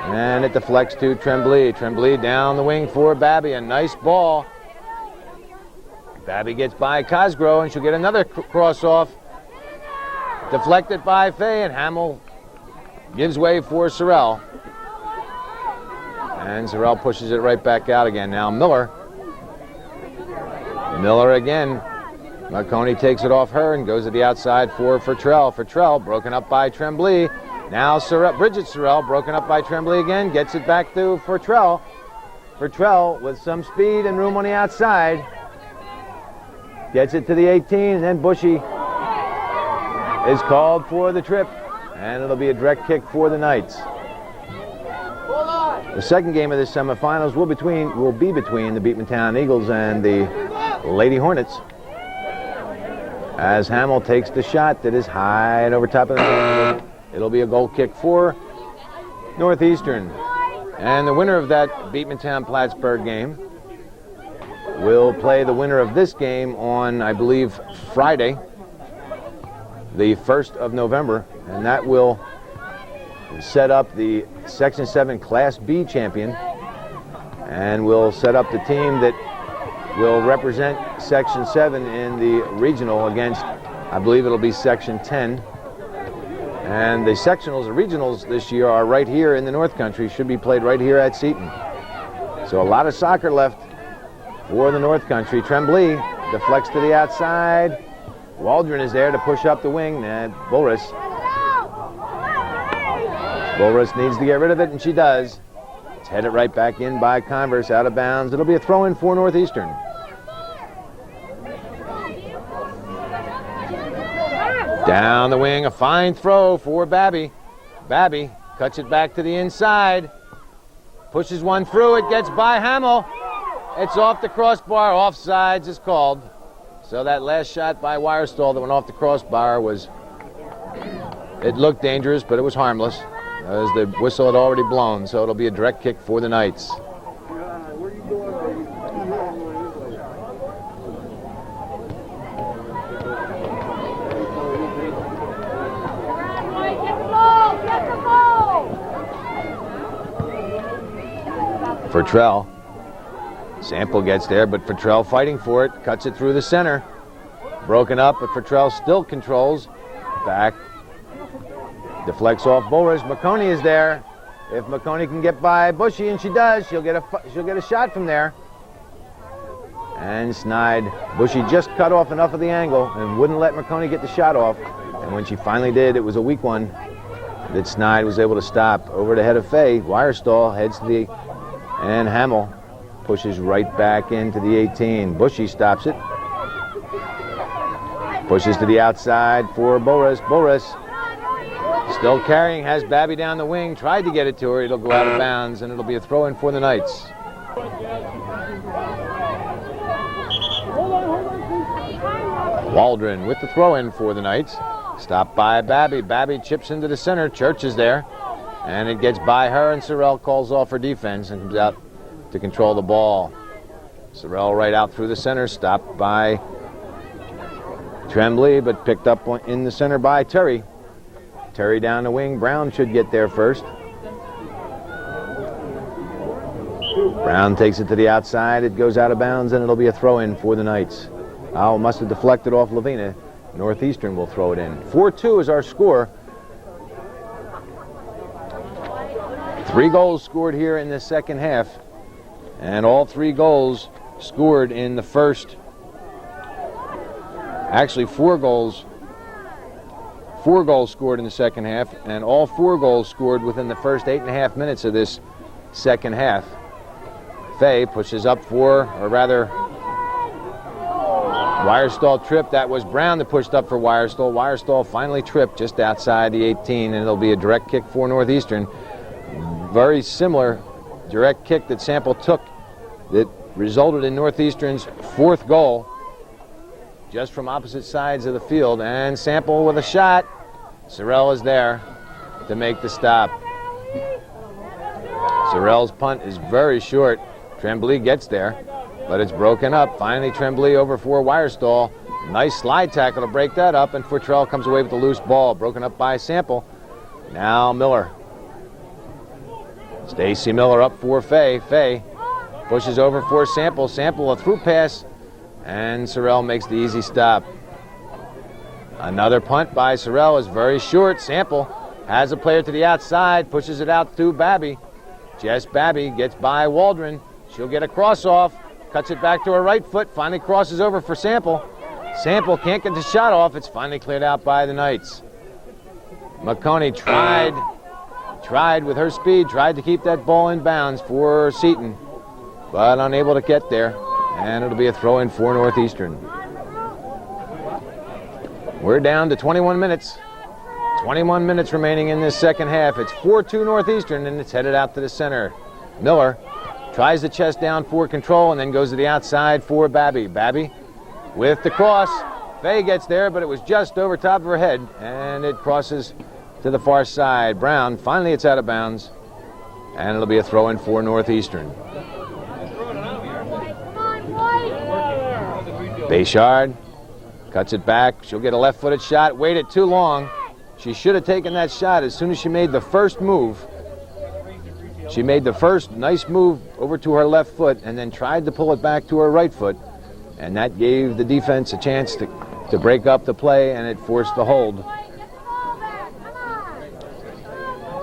And it deflects to Tremblay. Tremblay down the wing for Babby. A nice ball. Babby gets by Cosgrove, and she'll get another cross off. Deflected by Fay, and Hamill gives way for Sorrell. And Sorrell pushes it right back out again. Now Miller. Miller again. McConey takes it off her and goes to the outside for Fortrell. Fortrell broken up by Tremblay. Now Bridget Sorrell broken up by Tremblay again. Gets it back to Fortrell. Fortrell with some speed and room on the outside. Gets it to the 18, and then Bushy is called for the trip, and it'll be a direct kick for the Knights. The second game of the semifinals will be between the Beekmantown Eagles and the Lady Hornets, as Hamill takes the shot that is high and over top of the net. It'll be a goal kick for Northeastern. And the winner of that Beekmantown-Plattsburgh game will play the winner of this game on, I believe, Friday, the 1st of November, and that will set up the Section 7 Class B champion, and will set up the team that will represent Section 7 in the regional against, I believe it'll be Section 10. And the sectionals, the regionals this year are right here in the North Country, should be played right here at Seton. So a lot of soccer left for the North Country. Tremblay deflects to the outside. Waldron is there to push up the wing. And Boris needs to get rid of it, and she does. It's headed right back in by Converse, out of bounds. It'll be a throw-in for Northeastern. Down the wing, a fine throw for Babby. Babby cuts it back to the inside. Pushes one through, it gets by Hamill. It's off the crossbar, offsides is called. So that last shot by Wirestall that went off the crossbar it looked dangerous, but it was harmless, as the whistle had already blown. So it'll be a direct kick for the Knights. Fortrell. Sample gets there, but Fortrell fighting for it, cuts it through the center. Broken up, but Fortrell still controls. Back. Deflects off Boris. McConey is there. If McConey can get by Bushy, and she does, she'll get a shot from there. And snide. Bushy just cut off enough of the angle and wouldn't let McConey get the shot off. And when she finally did, it was a weak one that Snide was able to stop. Over the head of Fay, Wirestall heads to the, and Hamill pushes right back into the 18. Bushy stops it. Pushes to the outside for Boris. Boris still carrying, has Babby down the wing, tried to get it to her. It'll go out of bounds, and it'll be a throw-in for the Knights. Waldron with the throw-in for the Knights. Stopped by Babby. Babby chips into the center. Church is there. And it gets by her, and Sorrell calls off her defense and comes out to control the ball. Sorrell right out through the center. Stopped by Tremblay, but picked up in the center by Terry. Terry down the wing. Brown should get there first. Brown takes it to the outside. It goes out of bounds, and it'll be a throw-in for the Knights. Must have deflected off Lavina. Northeastern will throw it in. 4-2 is our score. 3 goals scored here in the second half, and all 3 goals scored in the first. Actually, 4 goals. 4 goals scored in the second half, and all 4 goals scored within the first 8.5 minutes of this second half. Fay pushes up for, or rather, Wirestall tripped. That was Brown that pushed up for Wirestall. Wirestall finally tripped just outside the 18, and it'll be a direct kick for Northeastern. Very similar direct kick that Sample took that resulted in Northeastern's 4th goal, just from opposite sides of the field. And Sample with a shot. Sorrell is there to make the stop. Sorrell's punt is very short. Tremblay gets there, but it's broken up. Finally, Tremblay over for Wirestall. Nice slide tackle to break that up, and Fortrell comes away with the loose ball, broken up by Sample. Now Miller. Stacy Miller up for Fay. Fay pushes over for Sample. Sample a through pass, and Sorrell makes the easy stop. Another punt by Sorrell is very short. Sample has a player to the outside, pushes it out through Babby. Jess Babby gets by Waldron. She'll get a cross off, cuts it back to her right foot, finally crosses over for Sample. Sample can't get the shot off. It's finally cleared out by the Knights. McConey tried with her speed, tried to keep that ball in bounds for Seton, but unable to get there, and it'll be a throw-in for Northeastern. We're down to 21 minutes. 21 minutes remaining in this second half. It's 4-2 Northeastern, and it's headed out to the center. Miller tries the chest down for control and then goes to the outside for Babby. Babby with the cross. Fay gets there, but it was just over top of her head, and it crosses to the far side. Brown, finally it's out of bounds, and it'll be a throw-in for Northeastern. Bayshard cuts it back. She'll get a left-footed shot. Waited too long. She should have taken that shot as soon as she made the first move. She made the first nice move over to her left foot and then tried to pull it back to her right foot, and that gave the defense a chance to break up the play, and it forced the hold.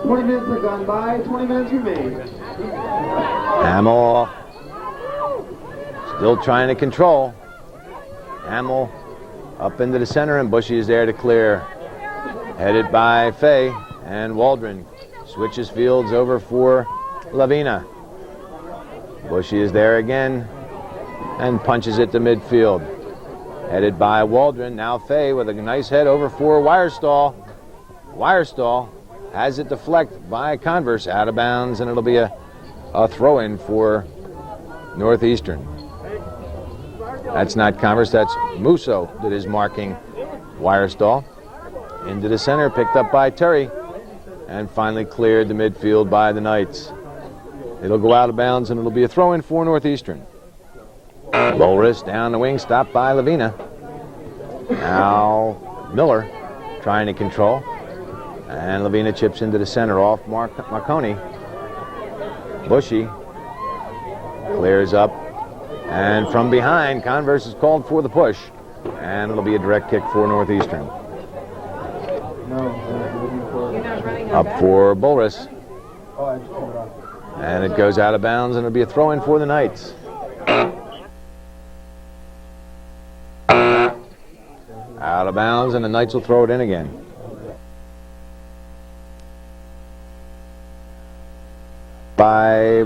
20 minutes have gone by, 20 minutes remain. Hamill still trying to control. Hamill up into the center, and Bushy is there to clear. Headed by Fay, and Waldron switches fields over for Lavina. Bushy is there again and punches it to midfield. Headed by Waldron. Now Fay with a nice head over for Wirestall. Wirestall has it deflected by Converse out of bounds, and it'll be a throw-in for Northeastern. That's not Converse, that's Musso that is marking Wirestall. Into the center, picked up by Terry, and finally cleared the midfield by the Knights. It'll go out of bounds, and it'll be a throw-in for Northeastern. Loris down the wing, stopped by Lavina. Now Miller trying to control, and Lavina chips into the center off Marconi. Bushy clears up, and from behind, Converse is called for the push, and it'll be a direct kick for Northeastern. Up for Boris. And it goes out of bounds, and it'll be a throw-in for the Knights. Out of bounds, and the Knights will throw it in again. By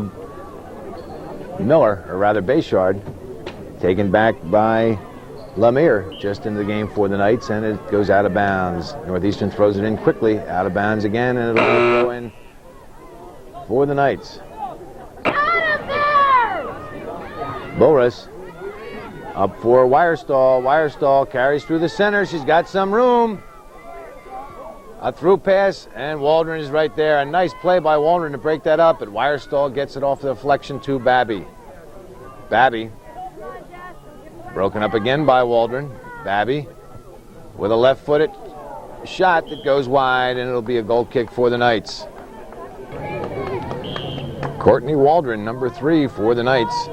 Miller, or rather Bayshard, taken back by Lemire, just in the game for the Knights, and it goes out of bounds. Northeastern throws it in quickly, out of bounds again, and it'll be a throw in for the Knights. Out of there! Boris up for Wirestall. Wirestall carries through the center. She's got some room. A through pass, and Waldron is right there. A nice play by Waldron to break that up, but Wirestall gets it off the deflection to Babby. Babby broken up again by Waldron. Babby with a left-footed shot that goes wide, and it'll be a goal kick for the Knights. Courtney Waldron, number 3 for the Knights.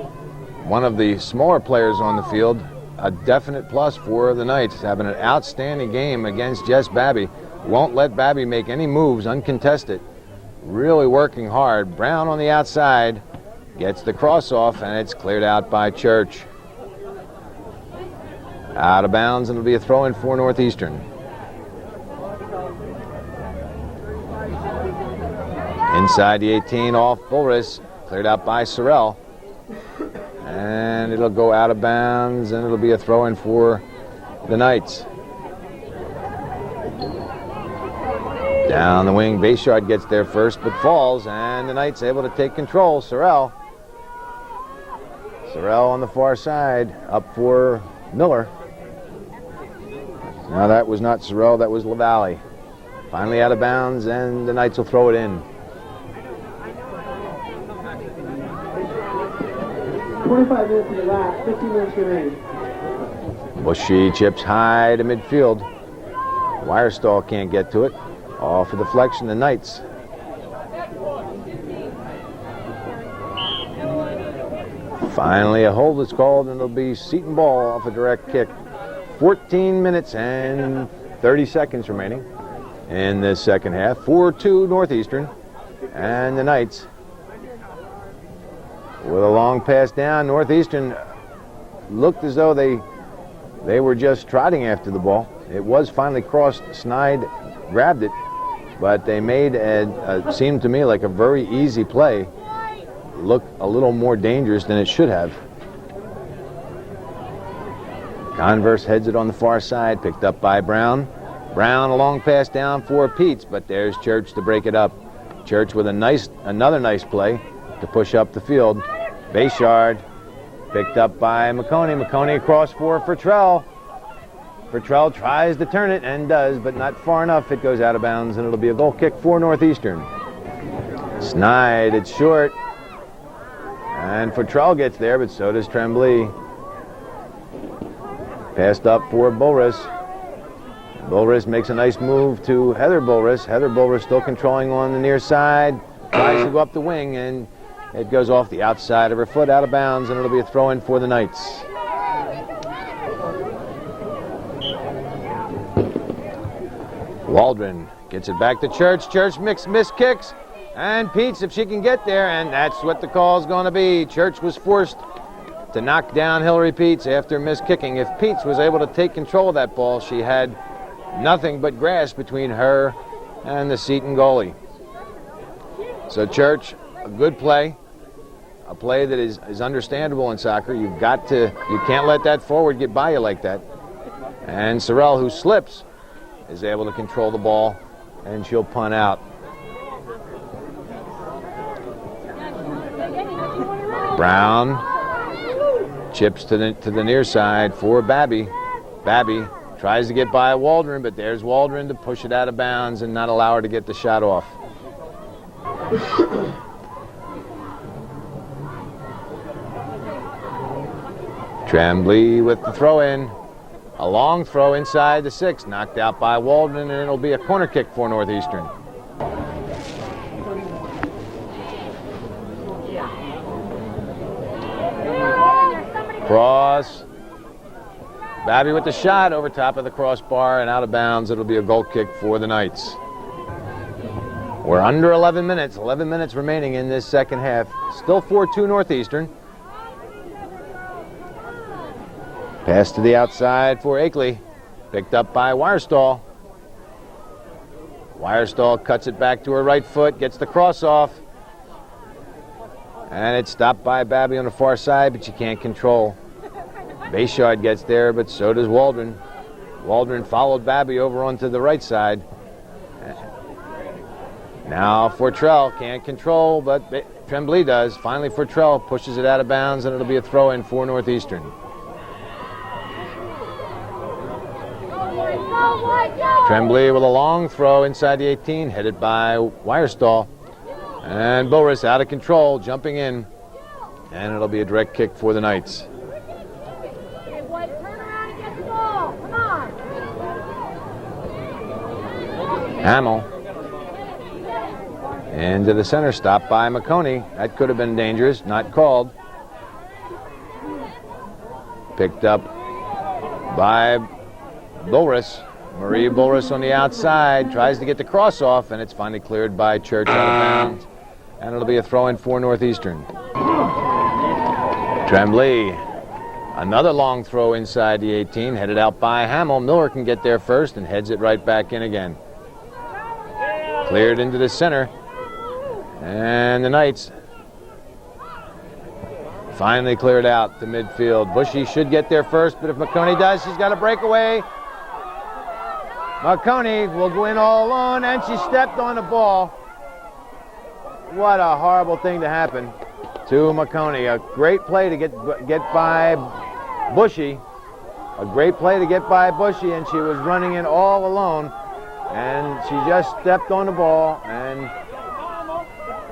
One of the smaller players on the field. A definite plus for the Knights. Having an outstanding game against Jess Babby. Won't let Babby make any moves uncontested. Really working hard. Brown on the outside. Gets the cross off, and it's cleared out by Church. Out of bounds, and it'll be a throw-in for Northeastern. Inside the 18, off Bullris. Cleared out by Sorrell. And it'll go out of bounds, and it'll be a throw-in for the Knights. Down the wing, Bayshard gets there first, but falls, and the Knights able to take control. Sorrell on the far side, up for Miller. Now that was not Sorrell, that was LaValle. Finally out of bounds, and the Knights will throw it in. 25 minutes in the last, 15 minutes remaining. Bushy chips high to midfield. Wirestall can't get to it. Off for deflection, the Knights. Finally, a hold is called, and it'll be Seton ball off a direct kick. 14 minutes and 30 seconds remaining in the second half. 4-2 Northeastern, and the Knights with a long pass down. Northeastern looked as though they were just trotting after the ball. It was finally crossed. Snide grabbed it, but they made seemed to me like a very easy play. Looked a little more dangerous than it should have. Converse heads it on the far side, picked up by Brown. Brown, a long pass down for Peets, but there's Church to break it up. Church with another nice play to push up the field. Bayshard picked up by McConey. McConey across for Fertrell. Fertrell tries to turn it and does, but not far enough. It goes out of bounds, and it'll be a goal kick for Northeastern. Snide, it's short. And Fertrell gets there, but so does Tremblay. Passed up for Bullris. Bullris makes a nice move to Heather Bullris. Heather Bullris still controlling on the near side. Tries to go up the wing, and it goes off the outside of her foot, out of bounds, and it'll be a throw-in for the Knights. Waldron gets it back to Church. Church missed kicks, and Peets, if she can get there, and that's what the call is going to be. Church was forced to knock down Hillary Peets after missed kicking. If Peets was able to take control of that ball, she had nothing but grass between her and the Seton goalie. So Church, a good play, a play that is understandable in soccer. You can't let that forward get by you like that. And Sorrell, who slips, is able to control the ball, and she'll punt out. Brown chips to the near side for Babby. Babby tries to get by Waldron, but there's Waldron to push it out of bounds and not allow her to get the shot off. Tremblay with the throw-in. A long throw inside the 6, knocked out by Waldron, and it'll be a corner kick for Northeastern. Cross. Babby with the shot over top of the crossbar and out of bounds. It'll be a goal kick for the Knights. We're under 11 minutes. 11 minutes remaining in this second half. Still 4-2 Northeastern. Pass to the outside for Akeley. Picked up by Wirestall. Wirestall cuts it back to her right foot, gets the cross off. And it's stopped by Babby on the far side, but she can't control. Bayshard gets there, but so does Waldron. Waldron followed Babby over onto the right side. Now Fortrell can't control, but Tremblay does. Finally Fortrell pushes it out of bounds, and it'll be a throw-in for Northeastern. Tremblay with a long throw inside the 18, headed by Wirestall. And Boris out of control, jumping in. And it'll be a direct kick for the Knights. Hamill. Into the center, stopped by McConey. That could have been dangerous, not called. Picked up by Boris. Marie Boris on the outside, tries to get the cross off, and it's finally cleared by Church out of bounds. And it'll be a throw-in for Northeastern. Tremblay, another long throw inside the 18, headed out by Hamill. Miller can get there first and heads it right back in again. Cleared into the center. And the Knights finally cleared out to midfield. Bushy should get there first, but if McConey does, she's got a breakaway. McConey will go in all alone, and she stepped on the ball. What a horrible thing to happen to McConey. A great play to get by Bushy. A great play to get by Bushy, and she was running in all alone, and she just stepped on the ball and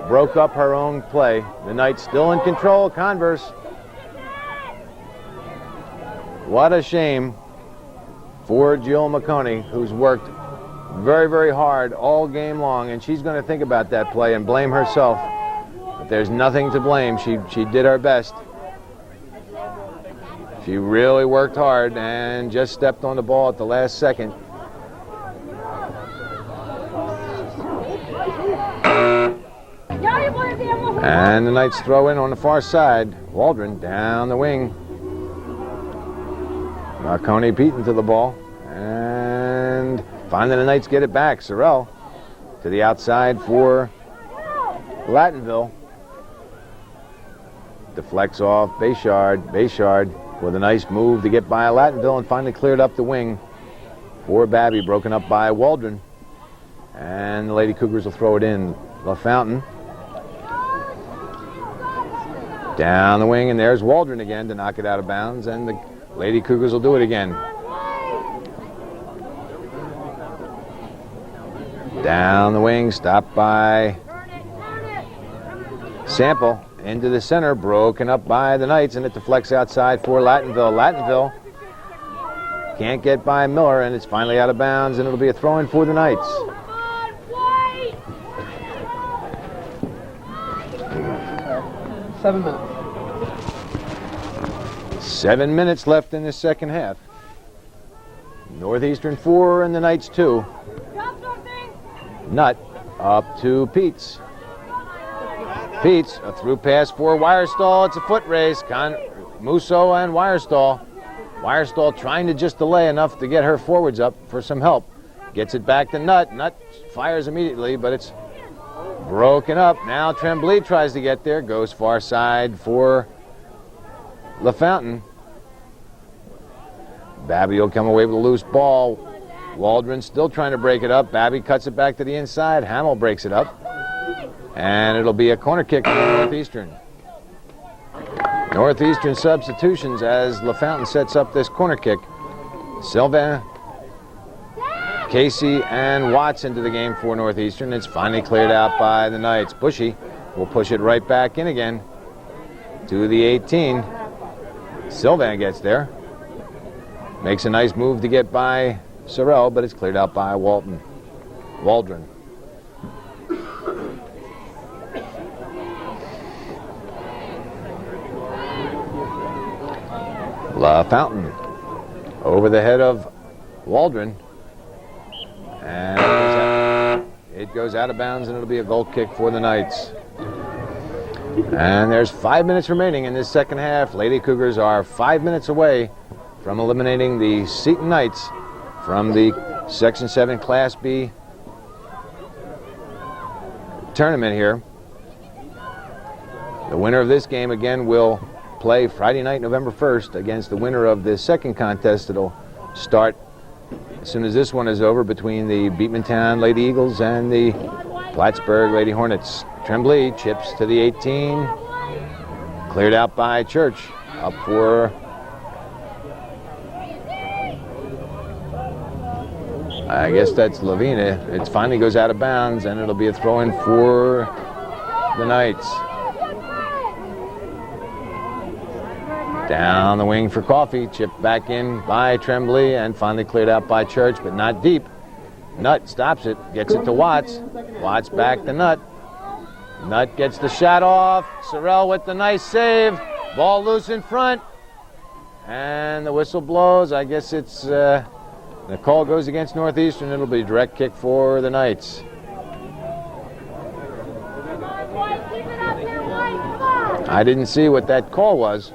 broke up her own play. The Knights still in control. Converse. What a shame for Jill McConey, who's worked very, very hard all game long, and she's going to think about that play and blame herself. But there's nothing to blame. She did her best. She really worked hard and just stepped on the ball at the last second. And the Knights throw in on the far side. Waldron down the wing. Marconi beaten to the ball. And finally the Knights get it back. Sorrell to the outside for Lattonville. Deflects off Bayshard. Bayshard with a nice move to get by Lattonville and finally cleared up the wing for Babby, broken up by Waldron. And the Lady Cougars will throw it in. LaFountain. Down the wing, and there's Waldron again to knock it out of bounds, and the Lady Cougars will do it again. Down the wing, stopped by Sample. Into the center, broken up by the Knights, and it deflects outside for Lattonville. Lattonville can't get by Miller, and it's finally out of bounds, and it'll be a throw-in for the Knights. 7 minutes. 7 minutes left in the second half. Northeastern 4 and the Knights 2. Nutt up to Peets. Peets, a through pass for Wirestall. It's a foot race. Musso and Wirestall. Wirestall trying to just delay enough to get her forwards up for some help. Gets it back to Nutt. Nutt fires immediately, but it's broken up. Now Tremblay tries to get there. Goes far side for LaFountain. Babby will come away with a loose ball. Waldron still trying to break it up. Babby cuts it back to the inside. Hamill breaks it up. And it'll be a corner kick for Northeastern. Northeastern substitutions as LaFountain sets up this corner kick. Sylvain, Casey, and Watts into the game for Northeastern. It's finally cleared out by the Knights. Bushy will push it right back in again to the 18. Sylvain gets there. Makes a nice move to get by Sorrell, but it's cleared out by Waldron. LaFountain over the head of Waldron. And It goes out of bounds, and it'll be a goal kick for the Knights. And there's 5 minutes remaining in this second half. Lady Cougars are 5 minutes away from eliminating the Seton Knights from the Section 7 Class B tournament here. The winner of this game, again, will play Friday night, November 1st, against the winner of the second contest. It'll start as soon as this one is over between the Beatmantown Lady Eagles and the Plattsburgh Lady Hornets. Tremblay chips to the 18. Cleared out by Church. Up for I guess that's Lavina. It finally goes out of bounds, and it'll be a throw-in for the Knights. Down the wing for Coffee. Chipped back in by Tremblay and finally cleared out by Church, but not deep. Nutt stops it, gets it to Watts. Watts back to Nutt. Nutt gets the shot off. Sorrell with the nice save. Ball loose in front. And the whistle blows. I guess it's the call goes against Northeastern. It'll be a direct kick for the Knights. I didn't see what that call was.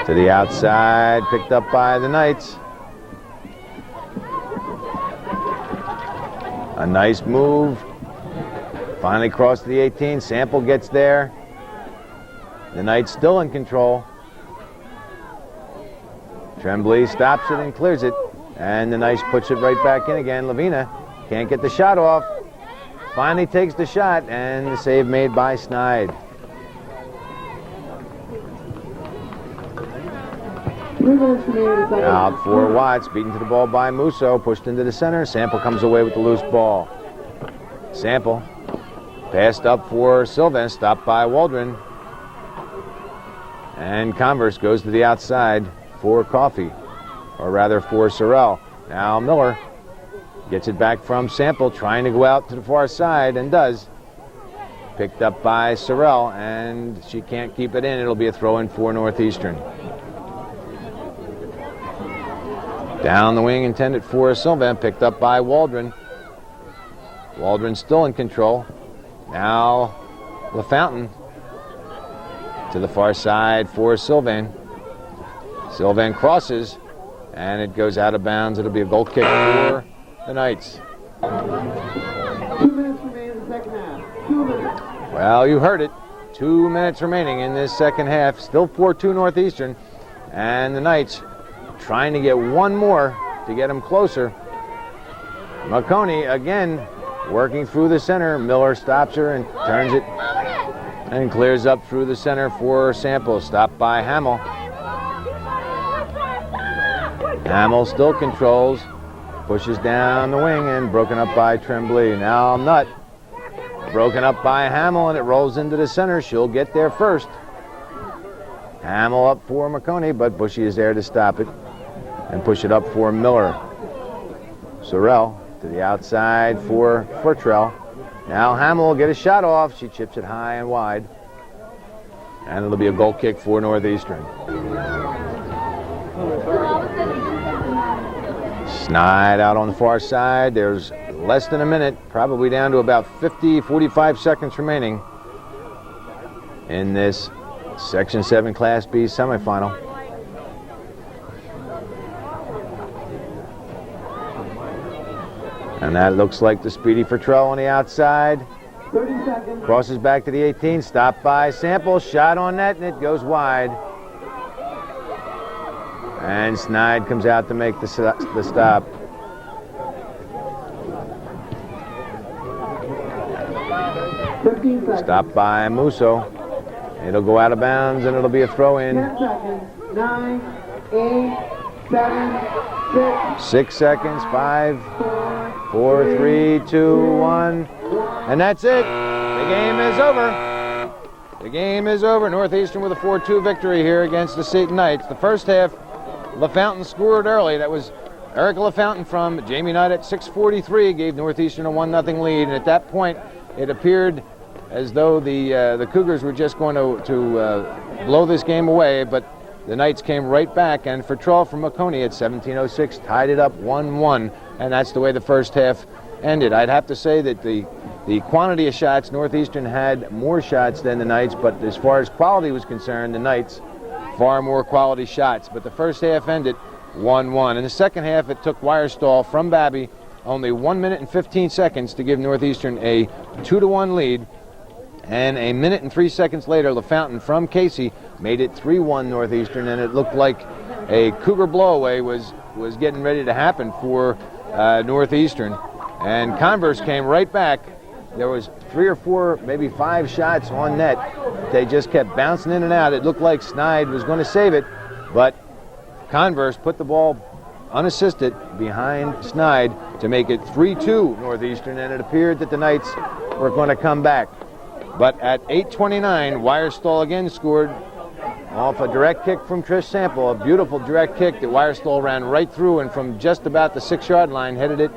To the outside, picked up by the Knights. A nice move. Finally crossed the 18. Sample gets there. The Knights still in control. Tremblay stops it and clears it. And the Knights puts it right back in again. Lavina can't get the shot off. Finally takes the shot, and the save made by Snide. 3 minutes remaining. Out for Watts, beaten to the ball by Musso, pushed into the center. Sample comes away with the loose ball. Sample passed up for Sylvan, stopped by Waldron. And Converse goes to the outside for Coffee, or rather for Sorrell. Now Miller gets it back from Sample, trying to go out to the far side, and does. Picked up by Sorrell, and she can't keep it in. It'll be a throw-in for Northeastern. Down the wing, intended for Sylvan, picked up by Waldron. Waldron still in control. Now LaFountain to the far side for Sylvan. Sylvan crosses, and it goes out of bounds. It'll be a goal kick for the Knights. 2 minutes remaining in the second half. 2 minutes. Well, you heard it. 2 minutes remaining in this second half. Still 4-2 Northeastern. And the Knights trying to get one more to get them closer. McConey again working through the center. Miller stops her and turns it and clears up through the center for Sample. Stopped by Hamill. Hamill still controls. Pushes down the wing and broken up by Tremblay. Now Nutt. Broken up by Hamill, and it rolls into the center. She'll get there first. Hamill up for McConey, but Bushy is there to stop it and push it up for Miller. Sorrell to the outside for Fortrell. Now Hamill will get a shot off. She chips it high and wide. And it'll be a goal kick for Northeastern. Snide out on the far side. There's less than a minute, probably down to about 45 seconds remaining in this Section 7 Class B semifinal. And that looks like the speedy Fortrell on the outside. 30 seconds. Crosses back to the 18, stopped by Sample, shot on net, and it goes wide. And Snide comes out to make the stop. Stopped by Musso. It'll go out of bounds, and it'll be a throw-in. 10 seconds. 9, 8, 7, 6. 6 seconds. 5, 4, 3, 2, 1. And that's it. The game is over. The game is over. Northeastern with a 4-2 victory here against the Seton Knights. The first half, LaFountain scored early. That was Erica LaFountain from Jamie Knight at 6:43, gave Northeastern a 1-0 lead. And at that point, it appeared as though the Cougars were just going to blow this game away, but the Knights came right back, and Fertrell from Maconi at 17:06 tied it up 1-1, and that's the way the first half ended. I'd have to say that the quantity of shots, Northeastern had more shots than the Knights, but as far as quality was concerned, the Knights far more quality shots. But the first half ended 1-1. In the second half, it took Weierstall from Babby only 1 minute and 15 seconds to give Northeastern a 2-1 lead. And a minute and 3 seconds later, LaFountain from Casey made it 3-1 Northeastern, and it looked like a Cougar blowaway was getting ready to happen for Northeastern. And Converse came right back. There was 3 or 4, maybe 5 shots on net. They just kept bouncing in and out. It looked like Snide was going to save it, but Converse put the ball unassisted behind Snide to make it 3-2 Northeastern, and it appeared that the Knights were going to come back. But at 8:29, Weierstall again scored off a direct kick from Trish Sample, a beautiful direct kick that Weierstall ran right through and from just about the 6-yard line headed it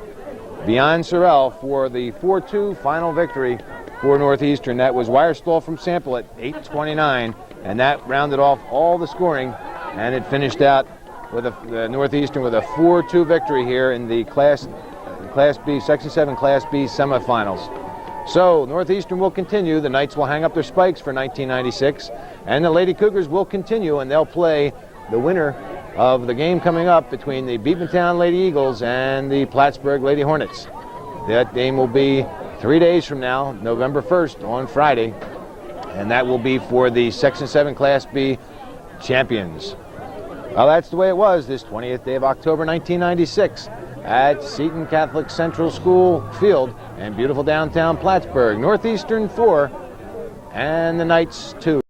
beyond Sorrell for the 4-2 final victory for Northeastern. That was Weierstall from Sample at 8:29, and that rounded off all the scoring, and it finished out with Northeastern with a 4-2 victory here in the Class B, Section 7 Class B semifinals. So Northeastern will continue. The Knights will hang up their spikes for 1996, and the Lady Cougars will continue, and they'll play the winner of the game coming up between the Beavertown Lady Eagles and the Plattsburgh Lady Hornets. That game will be 3 days from now, November 1st on Friday, and that will be for the Section 7 Class B champions. Well, that's the way it was this 20th day of October 1996 at Seton Catholic Central School Field in beautiful downtown Plattsburgh. Northeastern 4 and the Knights 2.